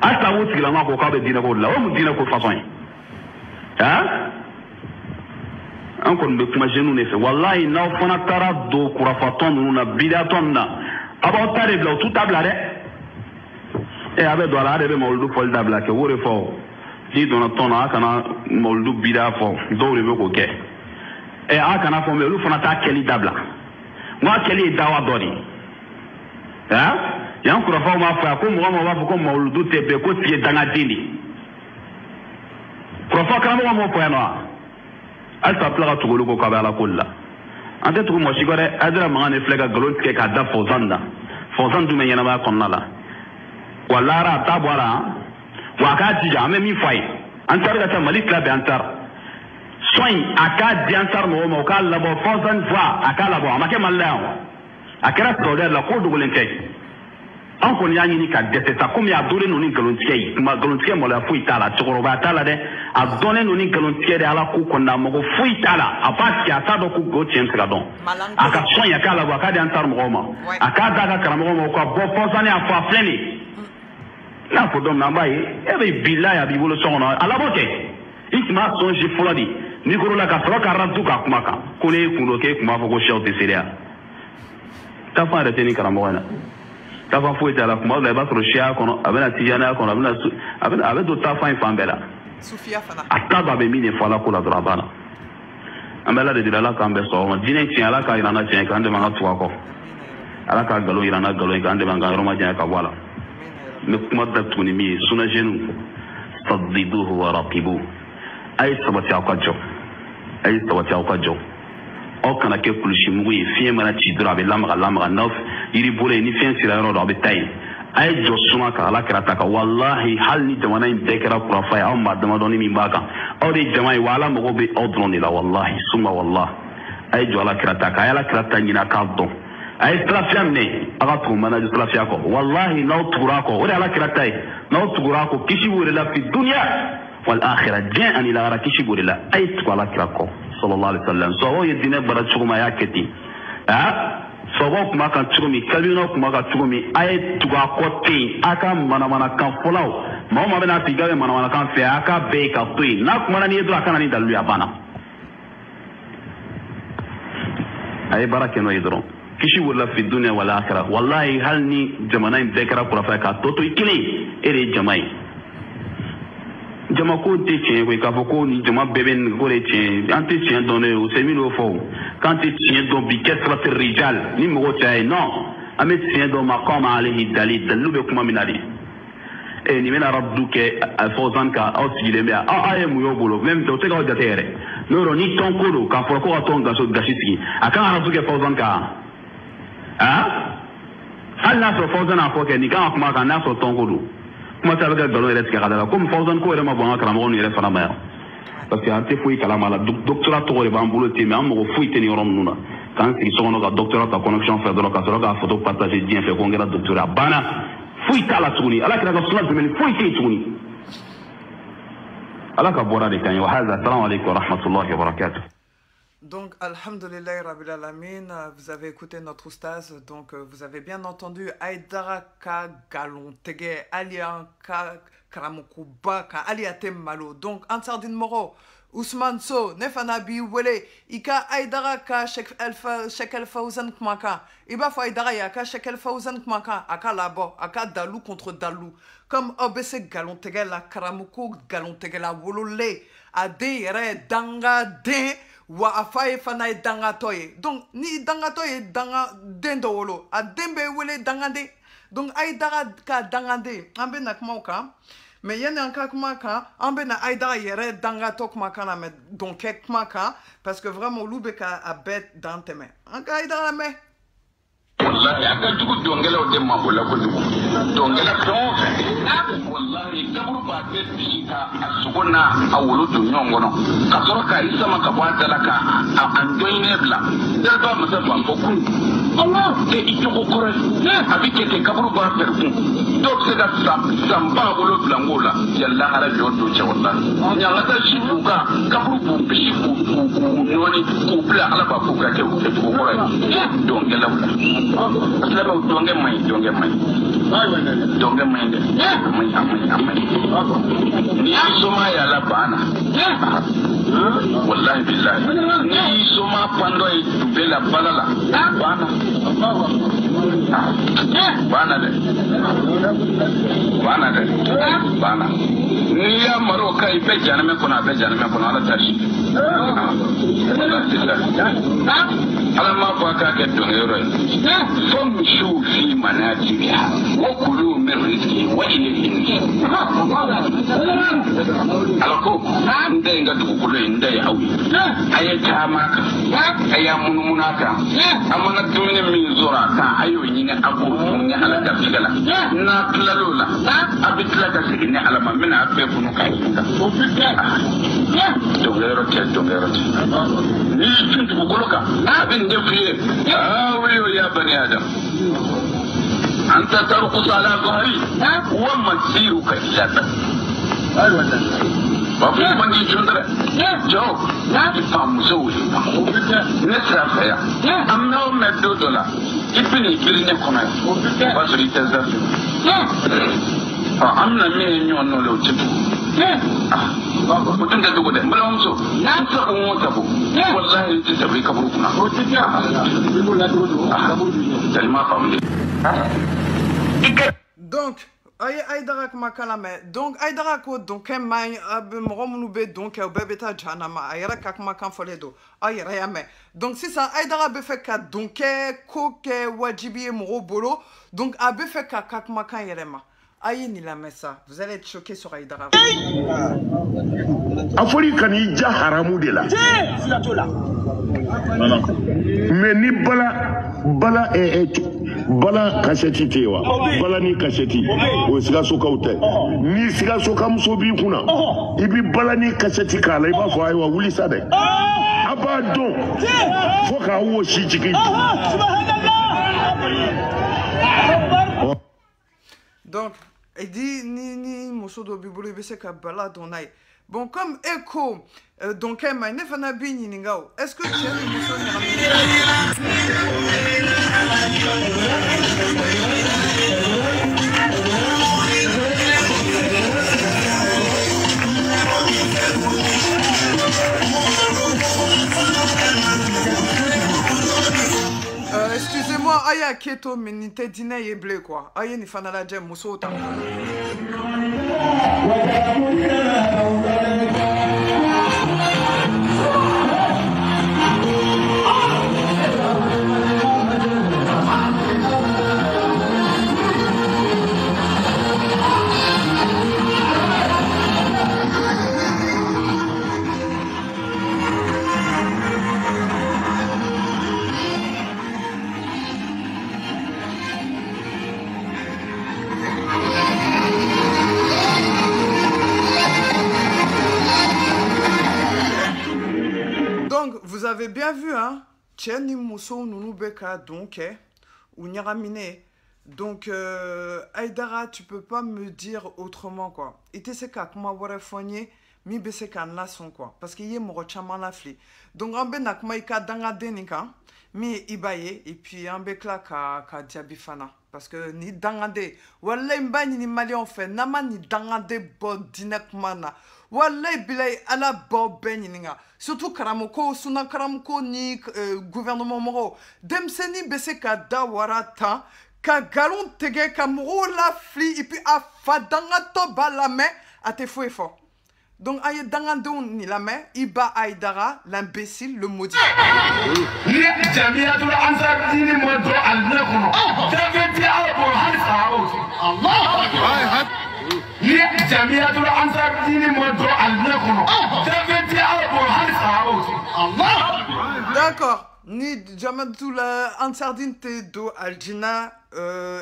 Speaker 8: hali sa o sigilama ko k'aw bɛ diinɛ ko de la o mun diinɛ ko façon ye an kɔni bɛ kuma jeunes de fɛ walahi n'aw fana taara don kurafatɔn ninnu na bidatɔn ninnu na a b'aw ta de bila u t'u ta bila dɛ a bɛ don a la a de bɛ mawuludu fɔli dabila kɛ o de fɔ n'i donna tɔn na a kana mawuludu bida fɔ dɔw de bɛ k'o kɛ a kana fɔ mɛ olu fana t'a kɛli dabila n ko a kɛli ye dawa dɔ de ye yan kurafaw m'a fɔ yan ko mɔgɔ mɔgɔ b'a fɔ ko mawuludu tɛ bɛn ko tigi ye dangaden de kurafa karamɔgɔ m'o fɔ yan nɔ wa halisa tila ka tugu olu ko k'a bɛ ala ko la an tɛ tugu mɔgɔ si kɔ dɛ Hayidara mankan de filɛ ka nkalon tigɛ k'a da Fɔzan na Fɔzan dun bɛ ɲɛnamaya kɔnɔna la wa lara a t'a bɔ a la wa a k'a jija an bɛ min fɔ a ye an taara ka taa Mali tila bɛɛ an taara sɔn in a k'a di an taara mɔgɔw ma o k'a labɔ Fɔzan fa a k'a labɔ a ma kɛ Mali la yan wa a kɛra Saudiya la ko dogolen tɛ an kɔni y'a ɲini ka dɛsɛ sa komi a dɔnnen don ni nkalontigɛ ye nkalontigɛ maloya foyi t'a la cɛkɔrɔba t'a la dɛ a dɔnnen don ni nkalontigɛ de ala ko kɔnɔna mɔgɔ foyi t'a la a b'a tigɛ a t'a dɔn ko o tiɲɛ bɛ se ka dɔn a ka sɔn in a k'a labɔ a k'a di an taara mɔgɔw ma a k'a d'a ka karamɔgɔw ma o ka bɔ Fɔzan a fɔ a filɛ nin ye n'a fɔ don min na an b'a ye e bɛ bilahi a b'i bolo so kɔnɔ a labɔ kɛ i tun b'a sɔn si fɔlɔ de micro la ka sɔrɔ ka radio ka kuma kan ko ne kun don k'e tun b'a fɔ ko sew tɛ seereya tafan yɛrɛ tɛ ni karamɔgɔ in na tafan foyi t'a la kuma dɔ la i b'a sɔrɔ siya kɔnɔ a bɛna tijaniya kɔnɔ a bɛ don tafan in fan bɛɛ la a t'a dɔn a bɛ min de fɔ ala ko la dɔrɔn a banna an bɛ ala de deli ala k'an bɛɛ sɔrɔ ma diinɛ tiɲɛ ala k'a yira an na tiɲɛ k'an dɛmɛ an ka tugu a kɔ ala k'a nkalon yira an na nkalon ye k'an dɛmɛ an ka yɔrɔ ma janya ka bɔ a la n bɛ kuma da tuguni min ye suna jeunes saddiduhu wa raqibuhu a ye sabati aw ka jɔ a ye sabati aw ka jɔ aw kana kɛ kulusimugu ye fiɲɛ mana ci dɔrɔn a bɛ lamaga n'aw yiri bolo ye ni fiɲɛ sira yɔrɔ dɔ a bɛ taa yen a ye jɔ suma kan ala kɛra ta kan walahi hali ni jamana in bɛɛ kɛra kurafa ye aw maa damadɔni min b'a kan aw de ye jama ye wa ala mago bɛ aw dɔrɔn de la walahi suma walahi a ye jɔ ala kɛra ta kan a ye ala kɛra ta ɲini a k'a dɔn a ye salafiya minɛ a ka tugu manhaju salafiya kɔ walahi n'aw tugura kɔ o de ala kɛra ta ye n'aw tugura kɔ kisi b'o de la fi duniya wal akhira diɲɛ ani lahara kisi b'o de la a ye tugu ala kɛra kɔ sallallahu alaihi wasallam sɔgɔ ye diinɛ bara cogo min a y'a kɛ ten sɔgɔ kuma kan cogo min kabinaw kuma kan cogo min a ye tugu a kɔ ten a ka manamanakan fɔlaw maa o maa bɛna f'i k'a bɛ manamanakan fɛ a k'a bɛɛ ye ka to yen n'a kumana n'i ye dɔrɔn a kana ni dalilu ye a banna a ye baara kɛ n'o ye dɔrɔn kisi wulila fi dunya wal akhirah wallahi hali ni jamana in bɛɛ kɛra kurafa ye k'a tɔ to i kelen e de ye jama ye jama ko tɛ tiɲɛ koyi k'a fɔ ko ni jama bɛɛ bɛ nin ko de tiɲɛ an tɛ tiɲɛ dɔn dɛ o se min y'o fɔ o k'an tɛ tiɲɛ dɔn bi kasrati rijal ni mɔgɔ caya ye non an bɛ tiɲɛ dɔn maqama alayhi dalil dalilu bɛ kuma min na de nin bɛna rabdu kɛ Fɔzan kan aw sigilen bɛ yan aw ye mun y'o bolo même o tɛ k'aw jate yɛrɛ n'o yɔrɔ ni tɔn ko don k'a fɔ ko ka tɔn gasi sigi a kan ka rabdu kɛ Fɔzan kan hal na so fawzan ko ke ni kan kuma kan na so tongo do kuma ta ga dalo ere tika kadala comme fawzan ko ere ma bon akara mo ni ere fana ma parce que ante fouy kala mala doctorat to re ba mbulo te mais am fouy te ni rom nuna kan ki so no ga doctorat ta connexion fait do ka so ga photo partager bien fait ko ngera doctorat bana fouy kala tuni ala kira ga sunna de men fouy te tuni ala ka bora de kan wa hada assalamu alaykum wa rahmatullahi wa barakatuh.
Speaker 1: Donc, Alhamdulillah Rabbil Alamin, vous avez écouté notre oustaz, donc vous avez bien entendu Aïdara Ka Galon Tege, Alian Ka Karamokuba, Ka Aliate Malo. Donc, Ansardine Moro, Ousmane So, Nefanabi Wele, Ika Aïdara Ka Shekel Faouzan Kmaka, Iba Faïdara Yaka Shekel Faouzan Kmaka, Aka Labo, Aka Dalou contre Dalou. Comme OBC Galon Tege, la Karamoku Galon Tege, la Wolole, Ade Yere Danga De. Wa afaye fana e danga toye donc ni danga toye danga dendo wolo a dembe wele dangande donc ay daga ka dangande ambe na kuma ka mais yene an ka kuma ka ambe na ay daga yere danga to kuma kana me donc kuma ka parce que vraiment lube ka a bet dans tes mains an ka ay daga me
Speaker 4: wallahi aka dugu dongela o de mabola ko dugu dongela don wallahi kaburu ba be bika asugona awolo do nyongono ka soro ka isa maka bwata laka andoine bla da ba masa ba ko kun Allah de ijoko kore abike ke kaburu ba perku donc c'est da samba wolo blangola yalla arabi o do che wallahi nyanga ta shi buka kaburu bu bishi ku noni ku bla ala ba ku ka ke ko kore dongela asla ba donge mai de mai ni soma ya la bana wallahi billahi ni soma pando e bela balala bana ni ya maro kai be janame kono ala tashi ala ma ba ka ke dongero fam shu fi manatiha wa kulu min rizqi wa ilayhi alako ndai ga dukulu ndai awi ayata maka aya mununaka amana dumine min zura ka ayo nyine abu ne ala da figala na klalola abitla ka sigine ala ma mina abe kunu kai dongero ni tuntu bukoloka abin da fiye wuri ya bani adam anta tarqus ala dhahri wa masiruka ila ta ai wannan ba fi man ji tundra jo na ti famu so wi ne safa ya amna o meddo dola ibini birine kona ba so ita zafi amna me nyon no lo tipu mutum da dugu da mulawun so na sa mota ko wallahi ta tabi kaburu kuna
Speaker 1: donc Aïdara Kmakala mais donc Aïdara ko donc mai moromube donc bebeta janama ayra kakmakan foledo ayra yame donc c'est ça Aïdara be fait ka donc ko ke wajibi moro bolo donc abe fait ka kakmakan yerema aïe ni la messa vous allez être choqués sur Aïdara
Speaker 4: afori kani ja haramu de la mais ni bala kaseti tewa bala ni kaseti o siga so kawte ni siga so kam so bi kuna ibi bala ni kaseti kala iba fo aywa wuli sade abadon fo ka wo shi jiki
Speaker 1: donc il dit ni moso do bibulu be se ka bala donai bon comme écho donc ma ne fana bi ni ngao est-ce que tu as le moso excusez-moi, aya keto minite dîner et blé quoi. Aya ni fanala jem muso ta. Vous avez bien vu, hein? Tcheni Mousso Nounoubeka, donc, ou Nyaramine. Donc, Aïdara, tu peux pas me dire autrement, quoi. Et tu sais qu'à comment avoir foigné, mi bese ka nason, quoi. Parce qu'il y a mon chaman la fli. Donc, en ben nak maïka danga denika, mi ibaye, et puis en bekla ka diabifana. Parce que ni dangade, walay mbani ni mali en fait, nama ni dangade bo dinak mana. Walay bilay ala bo beninga. Surtout karamoko, suna karamoko ni gouvernement moro. Demseni bese ka dawarata. Ka galon tege ka moro la fli et puis a fa dangato ba la main à tes faux efforts. Donc aye dangando ni la main iba Aïdara l'imbécile le maudit. D'accord. Ni Jamadoul Ansardine te do Aljina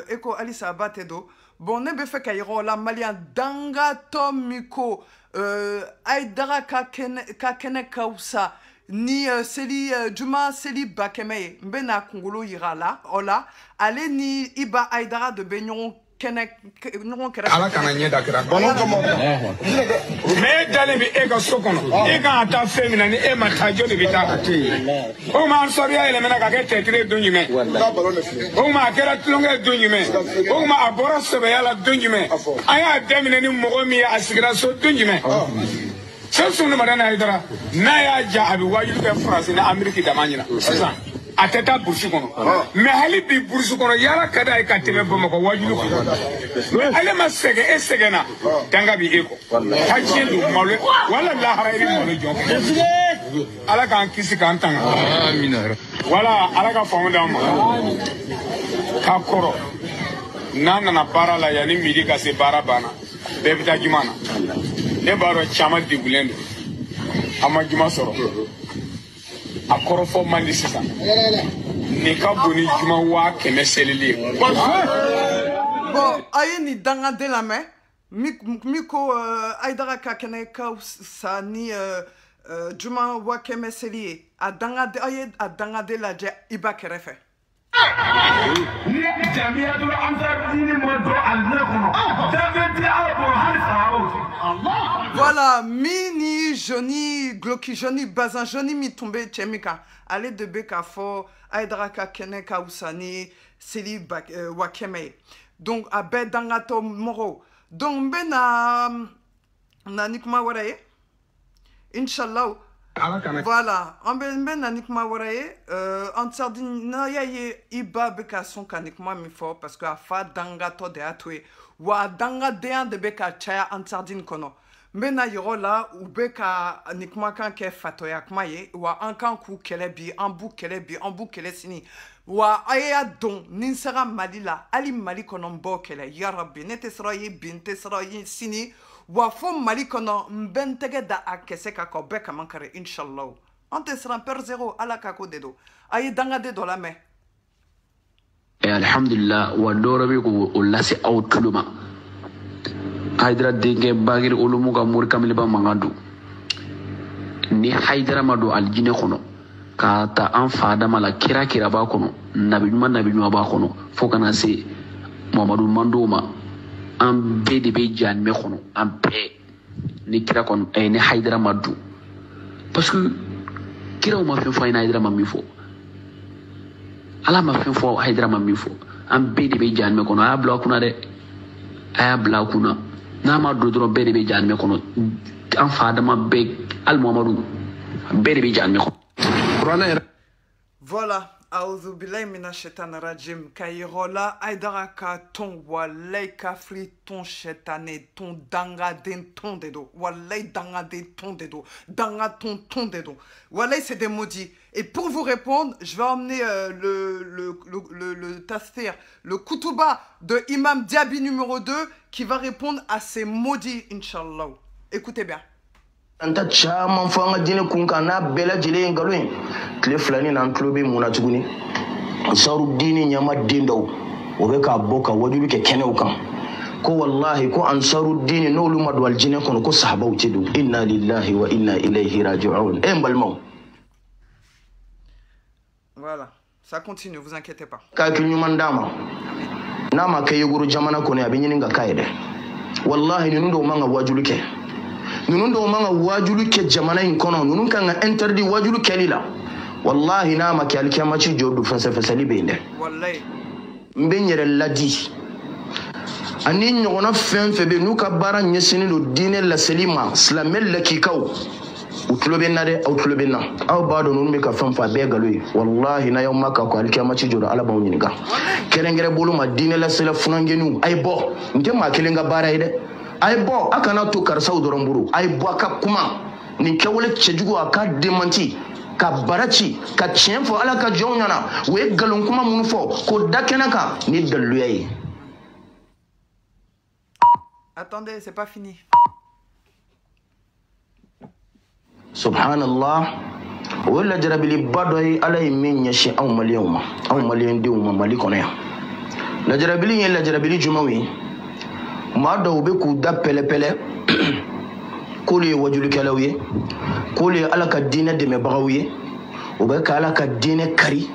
Speaker 1: Eko Alisa Abate do. Bon, nebe fait kairo la Malien Danga Tomiko Aïdara Kakene Kausa ni Seli Juma Seli Bakeme Mbena Kongolo ira là. Ola. Allez ni Iba Aïdara de Benyon.
Speaker 9: Ala kana ɲɛ da kira mais dalen bɛ e ka so kɔnɔ e kan ka taa fɛn min na ni e ma taa jɔn de bɛ taa o ma ansɔriya yɛlɛmana ka kɛ tɛtire don jumɛn o ma a kɛra tulonkɛ don jumɛn o ma a bɔra sɛbɛya la don jumɛn an y'a daminɛ ni mɔgɔ min ye a sigira so don jumɛn fɛn sun ma n'a ye dara n'a y'a ja a bɛ wajibi kɛ faransi ni ameriki dama ɲina sisan a tɛ taa burusi kɔnɔ mais hali bi burusi kɔnɔ yala ka d'a ye ka tɛmɛ bamakɔ wajibi kɔnɔ ale ma sɛgɛn e sɛgɛnna danga bi e kɔ hajiyɛn don malo wala lahara i bɛ malo jɔn kɛ ala k'an kisi k'an tanga wala ala ka faamu d'an ma k'a kɔrɔ n'a nana baara la yanni midi ka se baara banna bɛɛ bɛ taa juma na ne b'a dɔn caman degulen don a ma juma sɔrɔ a kɔrɔfɔ man di sisan ni ka bon ni juma 100 selili ye.
Speaker 1: Bon, aye ni dangade la main miko Aïdara Kakene Kausa ni juma 100 selili a dangade aye a dangade la je iba kerefe. Voilà, mini, Johnny, Glocky, Johnny, Bazin, Johnny, mi tombé, Tchemika. Allez de Bekafo, Aïdara Kakene Kausani, Seli Wakeme. Donc, Abed Dangato Moro. Donc, ben na Nikma Waraye. Inch'Allah. Voilà, en ben nanikma waraye en Sardine na yaye iba beka son kanikma mi fo parce que afa danga to de atwe wa danga de beka chaya en Sardine kono mena yoro la u beka nikma kan ke fatoya kmaye wa an kan ku kelebi an bu kele sini wa aya don ninsara malila ali mali kono mbo kele ya rabbi nete srayi binte srayi sini wa fo mali kono mbentege da akese ka ko beka mankare inshallah ante sera per zéro ala ka ko dedo ayi danga de do la me
Speaker 10: alhamdulillah wa doro be ko lasi awtuluma Aïdara denge bagir ulumu ka mur kamil ba mangadu ni Aïdara madu aljine kono ka ta an fada mala kira ba kono nabi nyuma ba kono fo kana se Muhammadu mandoma an bɛɛ de bɛ janmɛ kɔnɔ an bɛɛ ni kira kɔnɔ ni Aïdara ma dun parce que kiraw ma fɛn fɔ a ye Aïdara ma min fɔ ala ma fɛn fɔ Aïdara ma min fɔ an bɛɛ de bɛ janmɛ kɔnɔ a y'a bila a kunna dɛ a y'a bila a kunna n'a ma don dɔrɔn bɛɛ de bɛ janmɛ kɔnɔ an fa Adama bɛɛ ali Muhammadu bɛɛ de bɛ janmɛ kɔnɔ.
Speaker 1: Voilà. Aouzu billahi minash shaitanir rajim. Kairola Aïdara ka ton walay kafri ton shaitané ton dangadin ton dedo. Walay dangadin ton dedo. Dangaton dedo. Walay c'est des maudits. Et pour vous répondre, je vais emmener le tafsir, le kutuba de Imam Diaby numéro 2 qui va répondre à ces maudits, Inch'Allah. Écoutez bien.
Speaker 11: Anta caman fɔ an ka diinɛ kun kan n'a bɛɛ lajɛlen ye nkalon ye tile fila ni n'an tulo bɛ mun na tuguni ansarudini ɲɛmaden dɔw o bɛ k'a bɔ ka wajibi kɛ kɛnɛw kan ko wallahi ko ansarudini n'olu ma don alijinɛ kɔnɔ ko sahabaw tɛ don inna lillahi wa inna ilayhi raji'un n balimaw
Speaker 1: Voilà, ça continue, vous inquiétez pas.
Speaker 11: Kakinyumandama. Nama kayuguru jamana kone abinyinga kaide. Wallahi nundo manga wajuluke. Nundo manga wajuluke jamana inkono nunka nga interdit wajuluke lila. Wallahi nama kyalkiyama chi jodu fansa fasali bende.
Speaker 1: Wallahi.
Speaker 11: Mbenyere ladi. Ani nyogona fenfebe nuka bara nyesini do dine la selima slamel la kikau. Utulobe nade utulobe na aw bado nunu ka fanfa be galoyi wallahi na yawma ka ko alkiyama ci jodo ala bawu nyinga kerengere bolu ma dine la sela funangenu ay bo nte ma kelenga bara ide ay bo akana to karsa udoramburu ay bo aka kuma ni kewole cejugo aka demanti ka barachi ka tienfo ala ka jonyana we galon kuma munu fo ko dakenaka ni daluyay.
Speaker 1: Attendez, c'est pas fini.
Speaker 11: Subhanallah. Wala jarabili badoy alay min yashi aw maliyuma aw maliyen diuma malikone la jarabili yen la jarabili jumawi ma daw be ku da pele pele kuli wajulu kalawiye kuli alaka dina de me bagawiye o be ka alaka dina kari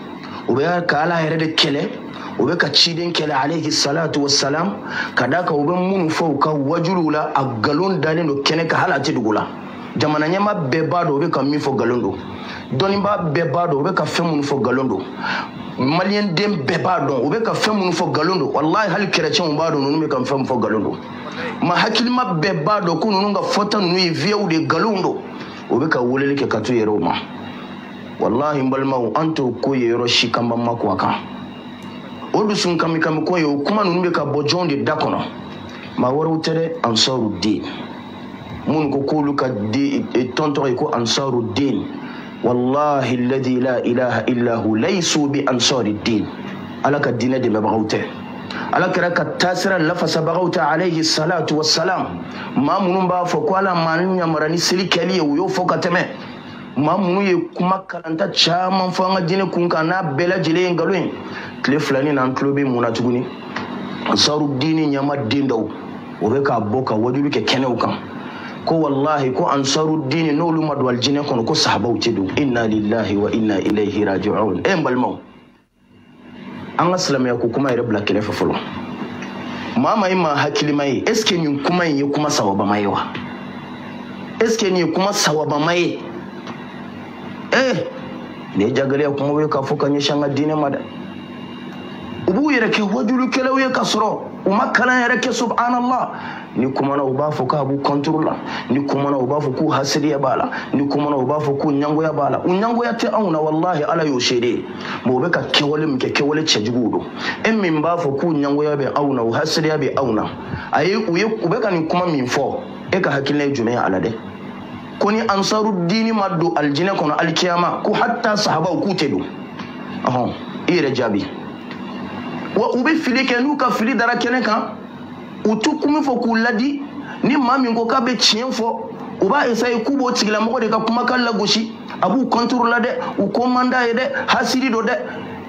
Speaker 11: o be ka ala yere de kele o be ka ciden kele alayhi salatu wassalam kadaka o be munu fo ka wajulu la agalon dalen do kene ka halati dugula jamana nyama bebado be ka mi fo galondo doniba bebado be ka femu fo galondo malien dem bebado o be ka femu fo galondo wallahi hal chrétien bado no me ka femu fo galondo ma hakilma bebado kunu nga fota nu vieu de galondo o be ka wolele ke katu yero ma wallahi mbalma anto ko yero shikamba mako aka odu sun kamikam ko yo kuma nu be ka bojonde dakono ma waru tere Ansaruddin mun ko kulu ka di tonto ko Ansaruddin wallahi alladhi la ilaha illa hu laysu bi Ansaruddin alaka dina de mabawte alaka ka tasira lafasa bagawta alayhi salatu wassalam ma munun ba fo ko ala manya marani silikali yo fo kateme ma munu ye kuma kalanta chaman fo nga dine kun kana bela jile ngaloin kle flani nan klobe munatuguni Ansaruddin nyama dindaw o be ka boka wajulu ke kenew kan ko wallahi ko Ansaruddin no lu madwal jine kono ko sahabaw tedu inna lillahi wa inna ilayhi raji'un balmaw an aslam ya ko kuma ire black lefa folo mama ima hakili mai eske ni kuma yin kuma sawaba mai wa eske ni kuma sawaba mai ne jagale kuma we ka fuka ni shanga dine mada ubu yere ke wajulu kelawe kasro umakala yere ke subhanallah ni kuma na ubafu ka abu controller ni kuma na ubafu ku hasiri ya bala ni kuma na ubafu ku nyango ya bala unyango ya te auna wallahi ala yo shede mo be ka kewole mke kewole chejugudo emmi mbafu ku nyango ya be auna hasiri ya be auna ayi uye kubeka ni kuma minfo e ka hakile jume ala de koni Ansaruddin maddu aljina kono alkiyama ku hatta sahaba ku tedu ire jabi wa ube fili ke nuka fili dara kene kan utu kumi fo kuladi ni mami ngo kabe chienfo uba esay kubo tigla mo de ka kuma kala goshi abu contrôle de ou commanda de hasiri do de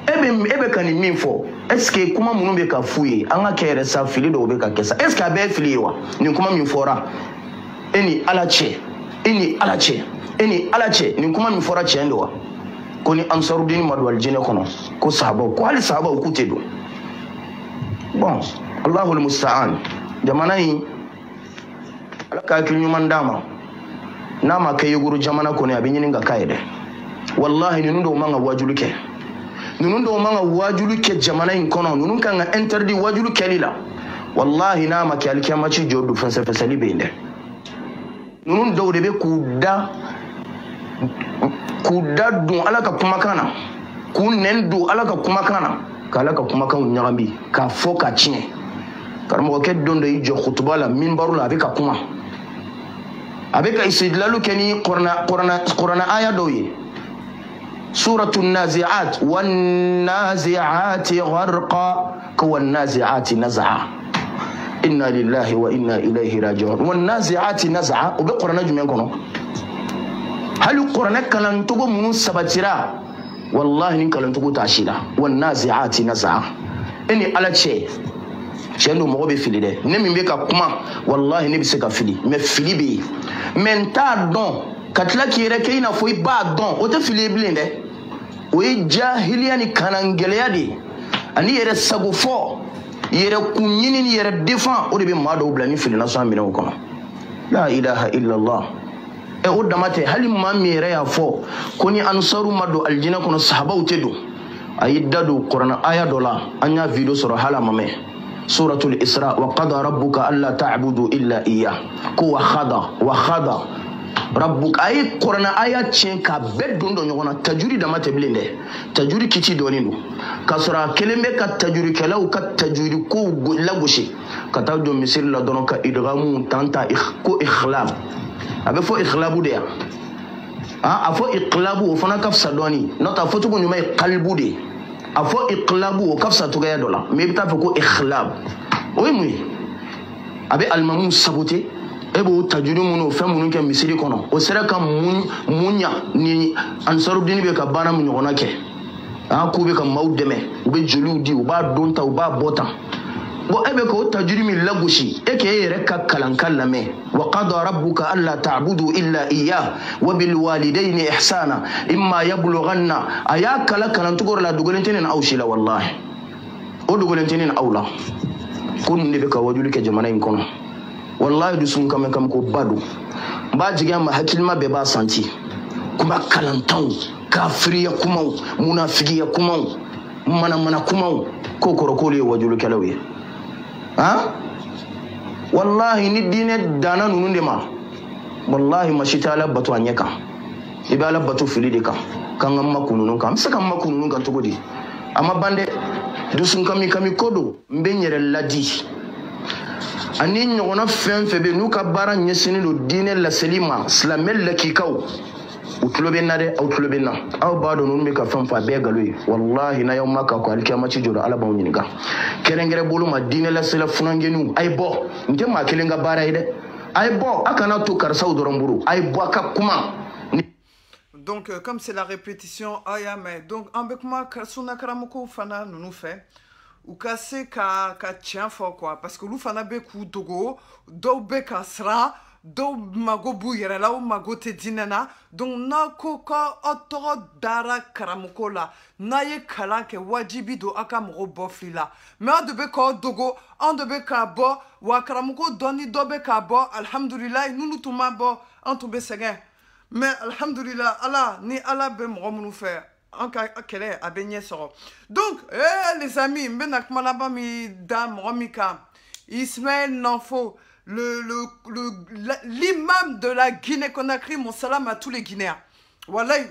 Speaker 11: ebe kan ni minfo est-ce que kuma munu be ka fuye anga kere sa fili do be ka kesa est-ce que abe fili wa ni kuma minfora eni alache eni alache ni kuma minfora chendo wa koni Ansaruddin madwal jine kono ko sahaba ko ali sahaba ku tedo bon Allahul musta'an jamana yi alaka kinyuman dama nama kai guru jamana ko ne abin yin ga kaide wallahi nundo manga wajuluke jamana yin kono nunun kan interdit wajuluke lila wallahi nama kai alkiyama ci jodu fansa fasali bende nunun dawde be kuda dun alaka kuma kana kunen du alaka kuma kana kala ka kuma kan nyambi ka fo ka chine karmo ke dondo yi jo khutba la minbaru la abeka kuma abeka istidlalu keni qur'ana aya doyi suratul nazi'at wan nazi'ati gharqa wan nazi'ati naz'a inna lillahi wa inna ilayhi raji'un wan nazi'ati naz'a ubi qur'ana jumen kono halu qur'ana kalan togo mun sabatira wallahi nin kalan tugu tashida wan nazi'ati naz'a eni alache chendo mo be fili de ne mi be ka kuma wallahi ne bi se ka fili me fili be men ta don katla ki yere ke ina foi ba don o te fili blinde o ye jahiliya ni kanangɛlɛya de ani yɛrɛ sago fɔ yɛrɛ kun ɲini ni yɛrɛ defan o de bɛ maa dɔw bila ni filina sɔn minɛw kɔnɔ la ilaha illallah o dama tɛ hali maa min yɛrɛ y'a fɔ ko ni ansaru ma don aljinɛ kɔnɔ sahabaw tɛ don a y'i da don kuranna aya dɔ la an y'a video sɔrɔ hali a ma mɛn suratul isra wa qada rabbuka alla ta'budu illa iyyah ko wa khada rabbuka ay kuranna aya tiɲɛ k'a bɛɛ don dɔ ɲɔgɔn na tajuri dama tɛ bilen dɛ tajuri kiti dɔɔnin don k'a sɔrɔ a kelen bɛ ka tajurikɛlaw ka tajuri kow lagosi ka taa jɔ misiri la dɔrɔn ka idgamu tanta ko ikhlab a bɛ fɔ ikhlabu de yan a fɔ iklabu o fana ka fisa dɔɔni n'o tɛ a fɔcogo ɲuman ye kalbu de a fɔ iklabu o ka fisa cogoya dɔ la mais i bɛ taa fɔ ko ikhlab o ye mun ye a bɛ alimamu sabote e b'o tajuri minnu fɛn minnu kɛ misiri kɔnɔ o sera ka mun ɲa ni ansarudini bɛ ka baara min ɲɔgɔnna kɛ k'u bɛ ka maaw dɛmɛ u bɛ joliw di u b'a don ta u b'a bɔ tan bon e bɛ k'o tajuri min lagosi e k'e yɛrɛ ka kalanka lamɛn wa qada rabbuka alla ta'budu illa iyyah wa bil walidayni ihsana imma yablughanna a y'a kalancogo la dogolen tɛ nin aw si la wallahi o dogolen tɛ nin aw la ko nin de bɛ ka wajuli kɛ jamana in kɔnɔ wallahi dusun kame ko badu n b'a jigin ma hakilima bɛɛ b'a santi kuma kalantanw kafiriya kumaw munafigiya kumaw mana kumaw ko kɔrɔ k'olu ye wajulikɛlaw ye wallahi ni diinɛ danna ninnu de ma wallahi masi tɛ ala bato a ɲɛ kan i bɛ ala bato fili de kan k'an ka makun ninnu kan an bɛ se ka makun ninnu kan cogo di a ma ban dɛ dusun kami ko don n bɛ n yɛrɛ ladi ani ɲɔgɔnna fɛn fɛn bɛ yen n'u ka baara ɲɛsinnen don diinɛ laseli ma silamɛ lakikaw u tulo bɛ n na dɛ aw tulo bɛ n na aw b'a dɔn ninnu bɛ ka fɛn fɔ a bɛɛ ye nkalon ye wallahi n'a y'aw ma k'a ko alikiyama ci jɔra ala b'aw ɲininka kɛrɛnkɛrɛn bolo ma diinɛ lasela funankɛniw a ye bɔ n tɛ maa kelen ka baara ye dɛ a ye bɔ a kana to karisaw dɔrɔn bolo a ye bɔ a ka kuma.
Speaker 1: Donc comme c'est la répétition aya mais donc an bɛ kuma sunna karamɔgɔw fana ninnu fɛ u ka se ka tiɲɛ fɔ quoi parce que olu fana bɛ k'u dogo dɔw bɛ ka siran dɔw mago b'u yɛrɛ la u mago tɛ diinɛ na donc n'a ko k'aw tɔgɔ dara karamɔgɔ la n'a ye kalan kɛ wajibi don aw ka mɔgɔw bɔ fili la mais aw de bɛ k'aw dogo anw de bɛ k'a bɔ wa karamɔgɔ dɔ ni dɔ bɛ k'a bɔ alihamudulilayi n'olu tun ma bɔ an tun bɛ sɛgɛn mais alihamudulilayi ala ni ala bɛ mɔgɔ minnu fɛ an ka kɛlɛ a bɛ ɲɛ sɔrɔ donc les amis n bɛna kuma laban min da mɔgɔ min kan Ismaël Nanfo l'imam de la Guinée-Conakry, mon salam à tous les Guinéens. Wallahi,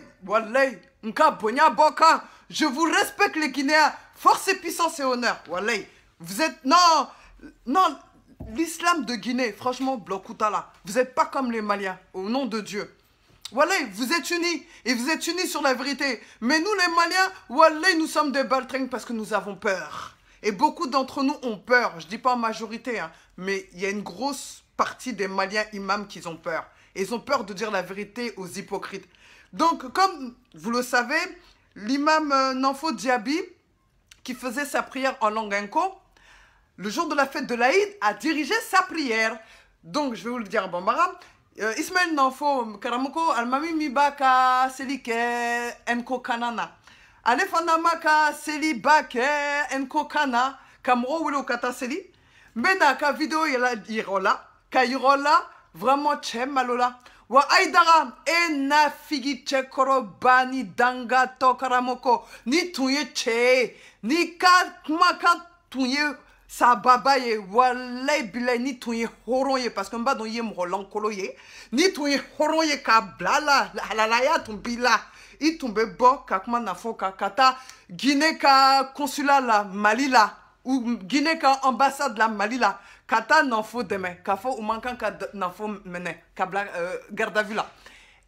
Speaker 1: nka bonya boka, je vous respecte les Guinéens, force et puissance et honneur. Wallahi, vous êtes, non, l'islam de Guinée, franchement, Blokutala, vous n'êtes pas comme les Maliens, au nom de Dieu. Wallahi, vous êtes unis, et vous êtes unis sur la vérité. Mais nous les Maliens, wallahi, nous sommes des baltringues parce que nous avons peur. Et beaucoup d'entre nous ont peur, je ne dis pas en majorité, hein, mais il y a une grosse partie des Maliens imams qui ont peur. Et ils ont peur de dire la vérité aux hypocrites. Donc, comme vous le savez, l'imam Nanfo Diaby, qui faisait sa prière en langue inco, le jour de la fête de l'Aïd, a dirigé sa prière. Donc, je vais vous le dire en bambara. Ismaël Nanfo, Karamoko, Almami Mibaka, Selike, Enko Kanana. Ale fana maka seli bake enko kana kamro wilo kata seli mbena ka video yirola vraiment che malola wa aidara ena figi che korobani danga to karamoko ni tunye che ni ka maka tunye sa baba ye walay bilay ni tunye horon ye parce que mba don ye mrolan kolo ye ni tunye horon ye ka blala la ya tumbila il tombe bon kakuma nafo kata Guinée ka consulat la Mali la ou Guinée ka ambassade la Mali la kata nafo deme kafo ou mankan ka nafo mene kabla garde à vue la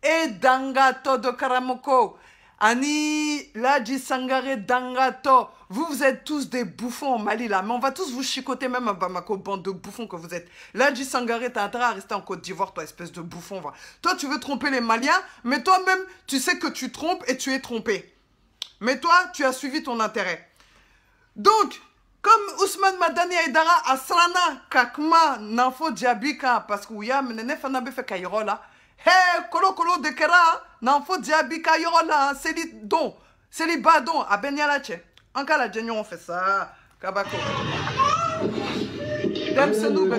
Speaker 1: et dangato de Karamoko Ani Ladji Sangaré Dangato, vous êtes tous des bouffons au Mali là, mais on va tous vous chicoter même à Bamako, bande de bouffons que vous êtes. Ladji Sangaré, t'as intérêt à rester en Côte d'Ivoire, toi, espèce de bouffon. Va. Toi, tu veux tromper les Maliens, mais toi-même, tu sais que tu trompes et tu es trompé. Mais toi, tu as suivi ton intérêt. Donc, comme Ousmane Madani Aïdara, Asrana, Kakma, Nanfo Diabika, parce que Ouya, Menene Fanabe fait Kairo là. Hé, Kolo Kolo de Kera, Nanfo Diabika Yorola, c'est dit donc. Célibat donc, à Benyalache. En cas la Djenyon, on fait ça. Kabako. Dem se nous,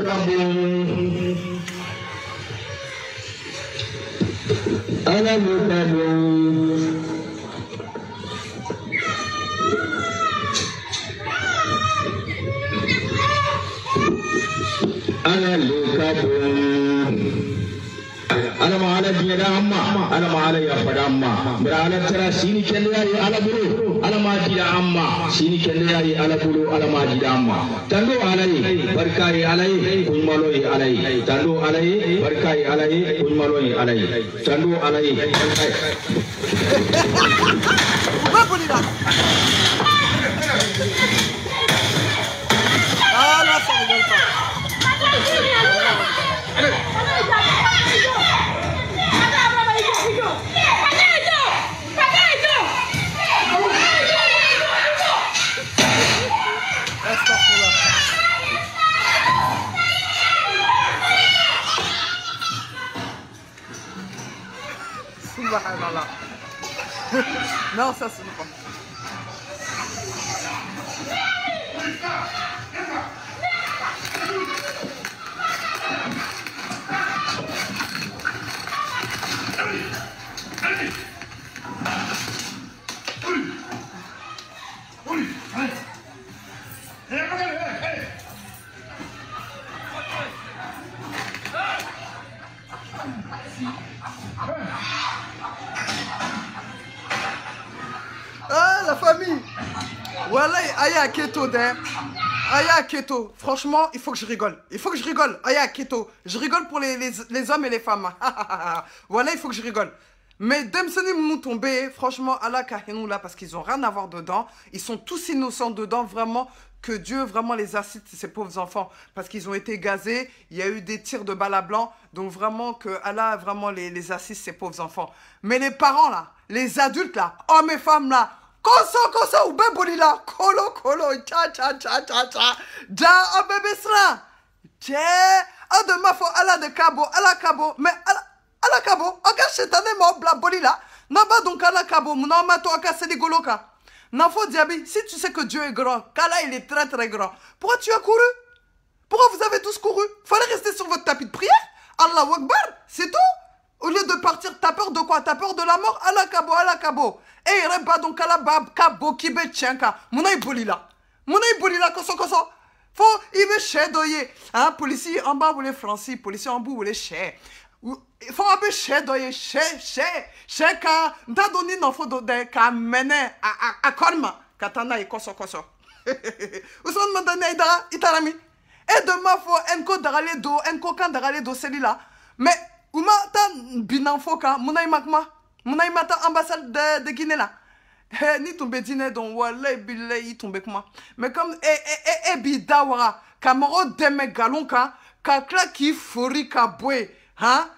Speaker 12: ala ma ala diɲɛda amma ala ma ala yafada amma bara ala tara sini kɛnɛya ye ala bolo ala ma dira amma sini kɛnɛya ye ala bolo ala ma dira amma tando ala ye barika ye ala ye kuɲumalo ye ala ye tando ala ye barika ye ala ye kuɲumalo ye ala ye tando ala ye
Speaker 1: Subhanallah. Non, ça c'est pas. Ah, la famille. Voilà, Aya Keto, Aya Keto. Franchement, il faut que je rigole. Il faut que je rigole. Aya Keto. Je rigole pour les hommes et les femmes. Voilà, il faut que je rigole. Mais Demseni nous tombé, franchement, Allah Kahinou là, parce qu'ils ont rien à voir dedans. Ils sont tous innocents dedans, vraiment. Que Dieu vraiment les assiste, ces pauvres enfants, parce qu'ils ont été gazés, il y a eu des tirs de balles à blanc, donc vraiment que Allah vraiment les assiste, ces pauvres enfants. Mais les parents là, les adultes là, hommes et femmes là, koso, ou béboli là, kolo, cha, ja, oh bébé sera, de ma foi, Allah de Cabo, mais Allah Cabo, encore cette année, moi, bla boli là, n'a pas donc Allah Cabo, mon nom m'a toi cassé les goloka. Nafo Diaby, si tu sais que Dieu est grand, qu'Allah il est très très grand, pourquoi tu as couru? Pourquoi vous avez tous couru? Fallait rester sur votre tapis de prière. Allahu Akbar, c'est tout. Au lieu de partir, t'as peur de quoi? T'as peur de la mort? Allah Kabo. Eh, reba donc Allah bab kabo kibe tchenka. Mouna bolila, koso. Faut, il veut chedoyer. Hein, policier en bas, vous les français, policier en bas, vous les chais. Il faut un peu chedoyer, chè, ka, n'ta donné non faut de ka mener à korma, katana et koso. Ousmane mandane idara, itarami. Et demain faut enko darale do, enko kan darale do celui-là. Mais, ouma ta binanfo ka, mounay mata ambassade de Guinée là. Ni tombe dîner donc walay bilay tombe comment. Mais comme bidawara, kamaro deme galon ka kla ki fori ka boy, hein?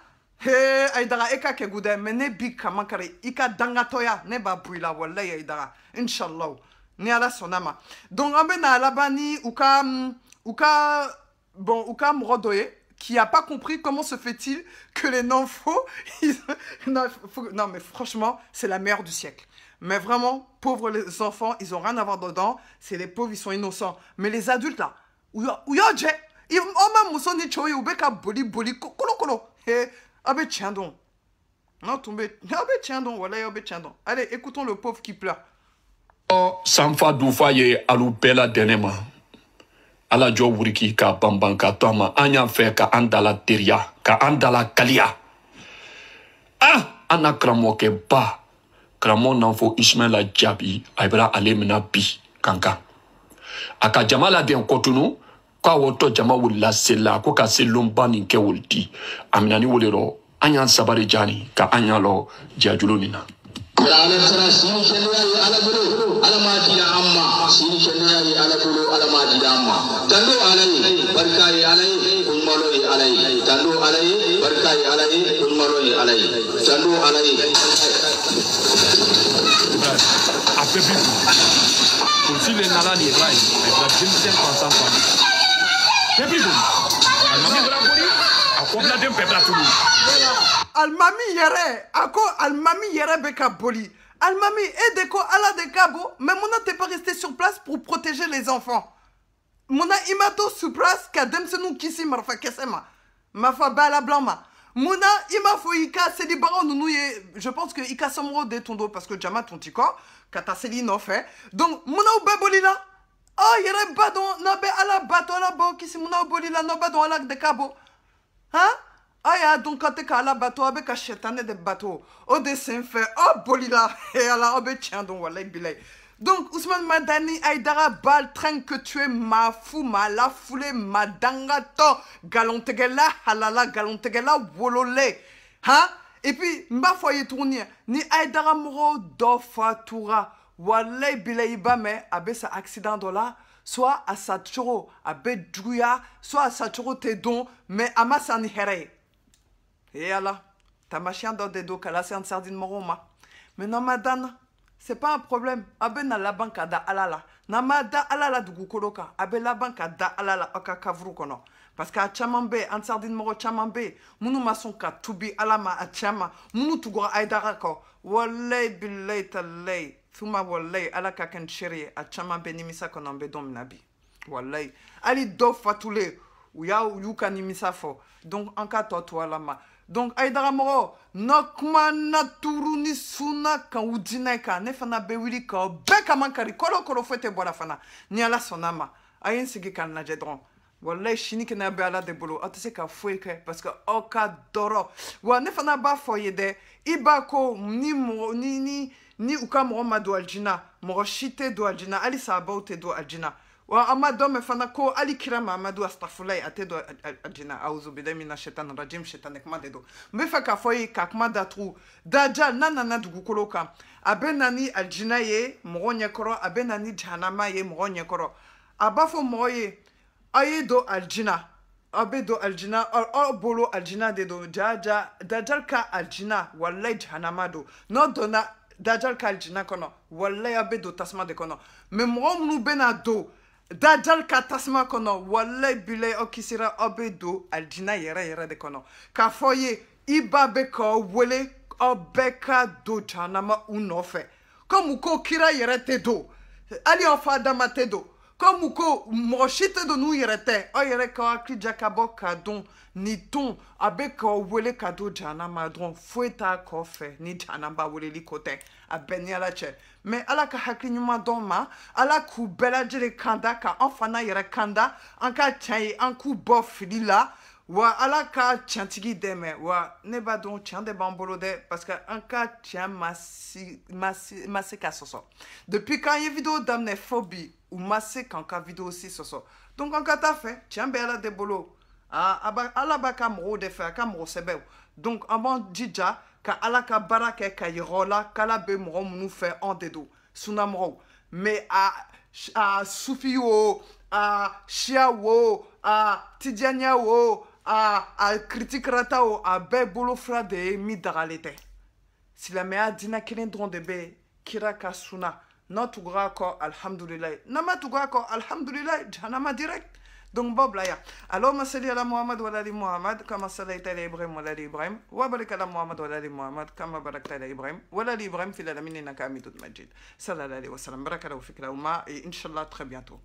Speaker 1: Aïdara eka ke gude mene big kamakari ika dangatoya ne ba buila wallahi aïdara inshallah ni ala sonama donc ambena alabani uka mrodoye qui a pas compris comment se fait-il que les non-faux non mais franchement c'est la meilleure du siècle. Mais vraiment pauvres les enfants, ils ont rien à voir dedans, c'est les pauvres, ils sont innocents. Mais les adultes là uyoje ils oma musoni choyi ubeka boli kolo Abe tiens donc. Non, tombé. Abe tiens donc, voilà, abe tiens donc. Allez, écoutons le pauvre qui pleure.
Speaker 13: Sanfa doufa ye alu bela denema. Ala jo wuriki ka bamban ka toma anya fe ka andala teria ka andala kalia. Ana kramo ke ba. Kramo nanfo Ismaila Jabi aibra alemina bi kanka. Aka jamala den kotunu. Kwa woto jama wula sela ko ka selomba ni ke wulti aminani wolero anya sabari jani ka anya lo jajulo nina ala tara sini shenia ala bulu ala madina amma sini shenia ala bulu ala madina amma tando alai barkai alai umalo alai tando alai barkai alai umalo alai tando alai afebi aussi les nalani rai la jimsen pensant
Speaker 1: Almami yere, ako almami yere beka boli. Almami, Edeko, ala de Cabo, mais Mona t'es pas resté sur place pour protéger les enfants. Mona imato sur place, kadem se nous kisi marfa kesema. Ma fa bala blama. Mona ima fo ika se di baron nous je pense que ika somro de tondo parce que jama ton tiko, kata seli no fait. Donc Mona ou bebolila. Oh, yere badon, na be ala bato ala bo kisi Mona ou bolila no badon ala de Cabo. Hein? Aya donc quand t'es à la bateau avec un chétané de bateau au dessin fait oh bolila et alors oh tiens donc voilà bilay donc Ousmane Madani Aïdara bal train que tu es ma fou ma la foulée ma dangato galontegela halala galontegela wololé hein et puis mba foyer tourner ni Aïdara moro do fatura walay bilay ba mais abe sa accident dola soit à Saturo abe djouya soit à Saturo te don mais amasa ni here. Et alors, ta machine dans des dos, c'est une sardine moroma. Mais non, madame, c'est pas un problème. Abe na la banque da alala. Na ma da alala du gukoloka. Abe la banque da alala oka kavru kono. Parce qu'à chamambe, un sardine moro chamambe, munu masonka tubi alama a chama, munu tugora aidara ko. Walay bilay talay. Thuma walay ala kaken chéri a chamambe nimisa konombe dom nabi. Walay. Ali do fatule. Ou ya ou yuka nimisa fo. Donc en cas toi lama. Donc Aïdara Moro, nokma naturu ni suna kan udine ka ne fana bewili ka beka mankari kolo kolo fete bola fana ni ala sonama ayen sigi kan na jedron wallahi shini ke na be ala de bolo atse ka foueke parce que oka doro wa ne fana ba foyede ibako ni uka mo madu aljina mo shite do aljina ali sabaute do aljina wa amado me fana ko ali kirama amadu astaghfirullah atedo adjina auzu billahi minash shaitanir rajim shaitanek madedo me fa ka foyi ka kuma datru daja nanana dugukoloka abenani aljina ye moronye koro abenani jhanama ye moronye koro abafo moye ayedo aljina abedo aljina or bolo aljina dedo jaja dajal ka aljina wallahi jhanama do no dona dajal ka aljina kono wallahi abedo tasma de kono me morom bena do Dajal katasma kono wale bile okisira obedo aljina yere de kono ka foye ibabe ko wele obeka do chanama unofe comme ko kira yere te do ali ofa dama te do comme ko moshite do nu yere te o yere ko akli jakabo kadon ni ton abe ko wele kado chanama don fueta ko fe ni chanamba wele li kote abeni ala che mais ala ka hakli nyuma doma ala ku bela jere kanda ka enfana yere kanda anka chai anku bof lila wa ala ka chantigi deme wa ne ba don chan de bambolo de parce que anka chan massi ka soso depuis quand y vidéo d'amne phobie ou massi quand ka vidéo aussi soso donc anka ta fait chan bela de bolo ala ba ka mo de fa ka mo sebe donc avant dija ka ala ka baraka ka yirola kala be mo munu fe en dedo sunamro mais a sufiwo a shiawo a tidiania wo a critique ratao a be bolo fra de mi daralete si la mea dina kelen dron de be kira ka suna no tugra ko alhamdulillah nama tugra ko alhamdulillah janama direct. Donc Bob là ya. Allahumma salli ala Muhammad wa ali Muhammad kama sallaita ala Ibrahim wa ali Ibrahim wa barik ala Muhammad wa ali Muhammad kama barakta ala Ibrahim wa ali Ibrahim fil alamin innaka Hamidum Majid. Sallallahu alayhi wa sallam. Barakallahu fik la umma et inshallah très bientôt.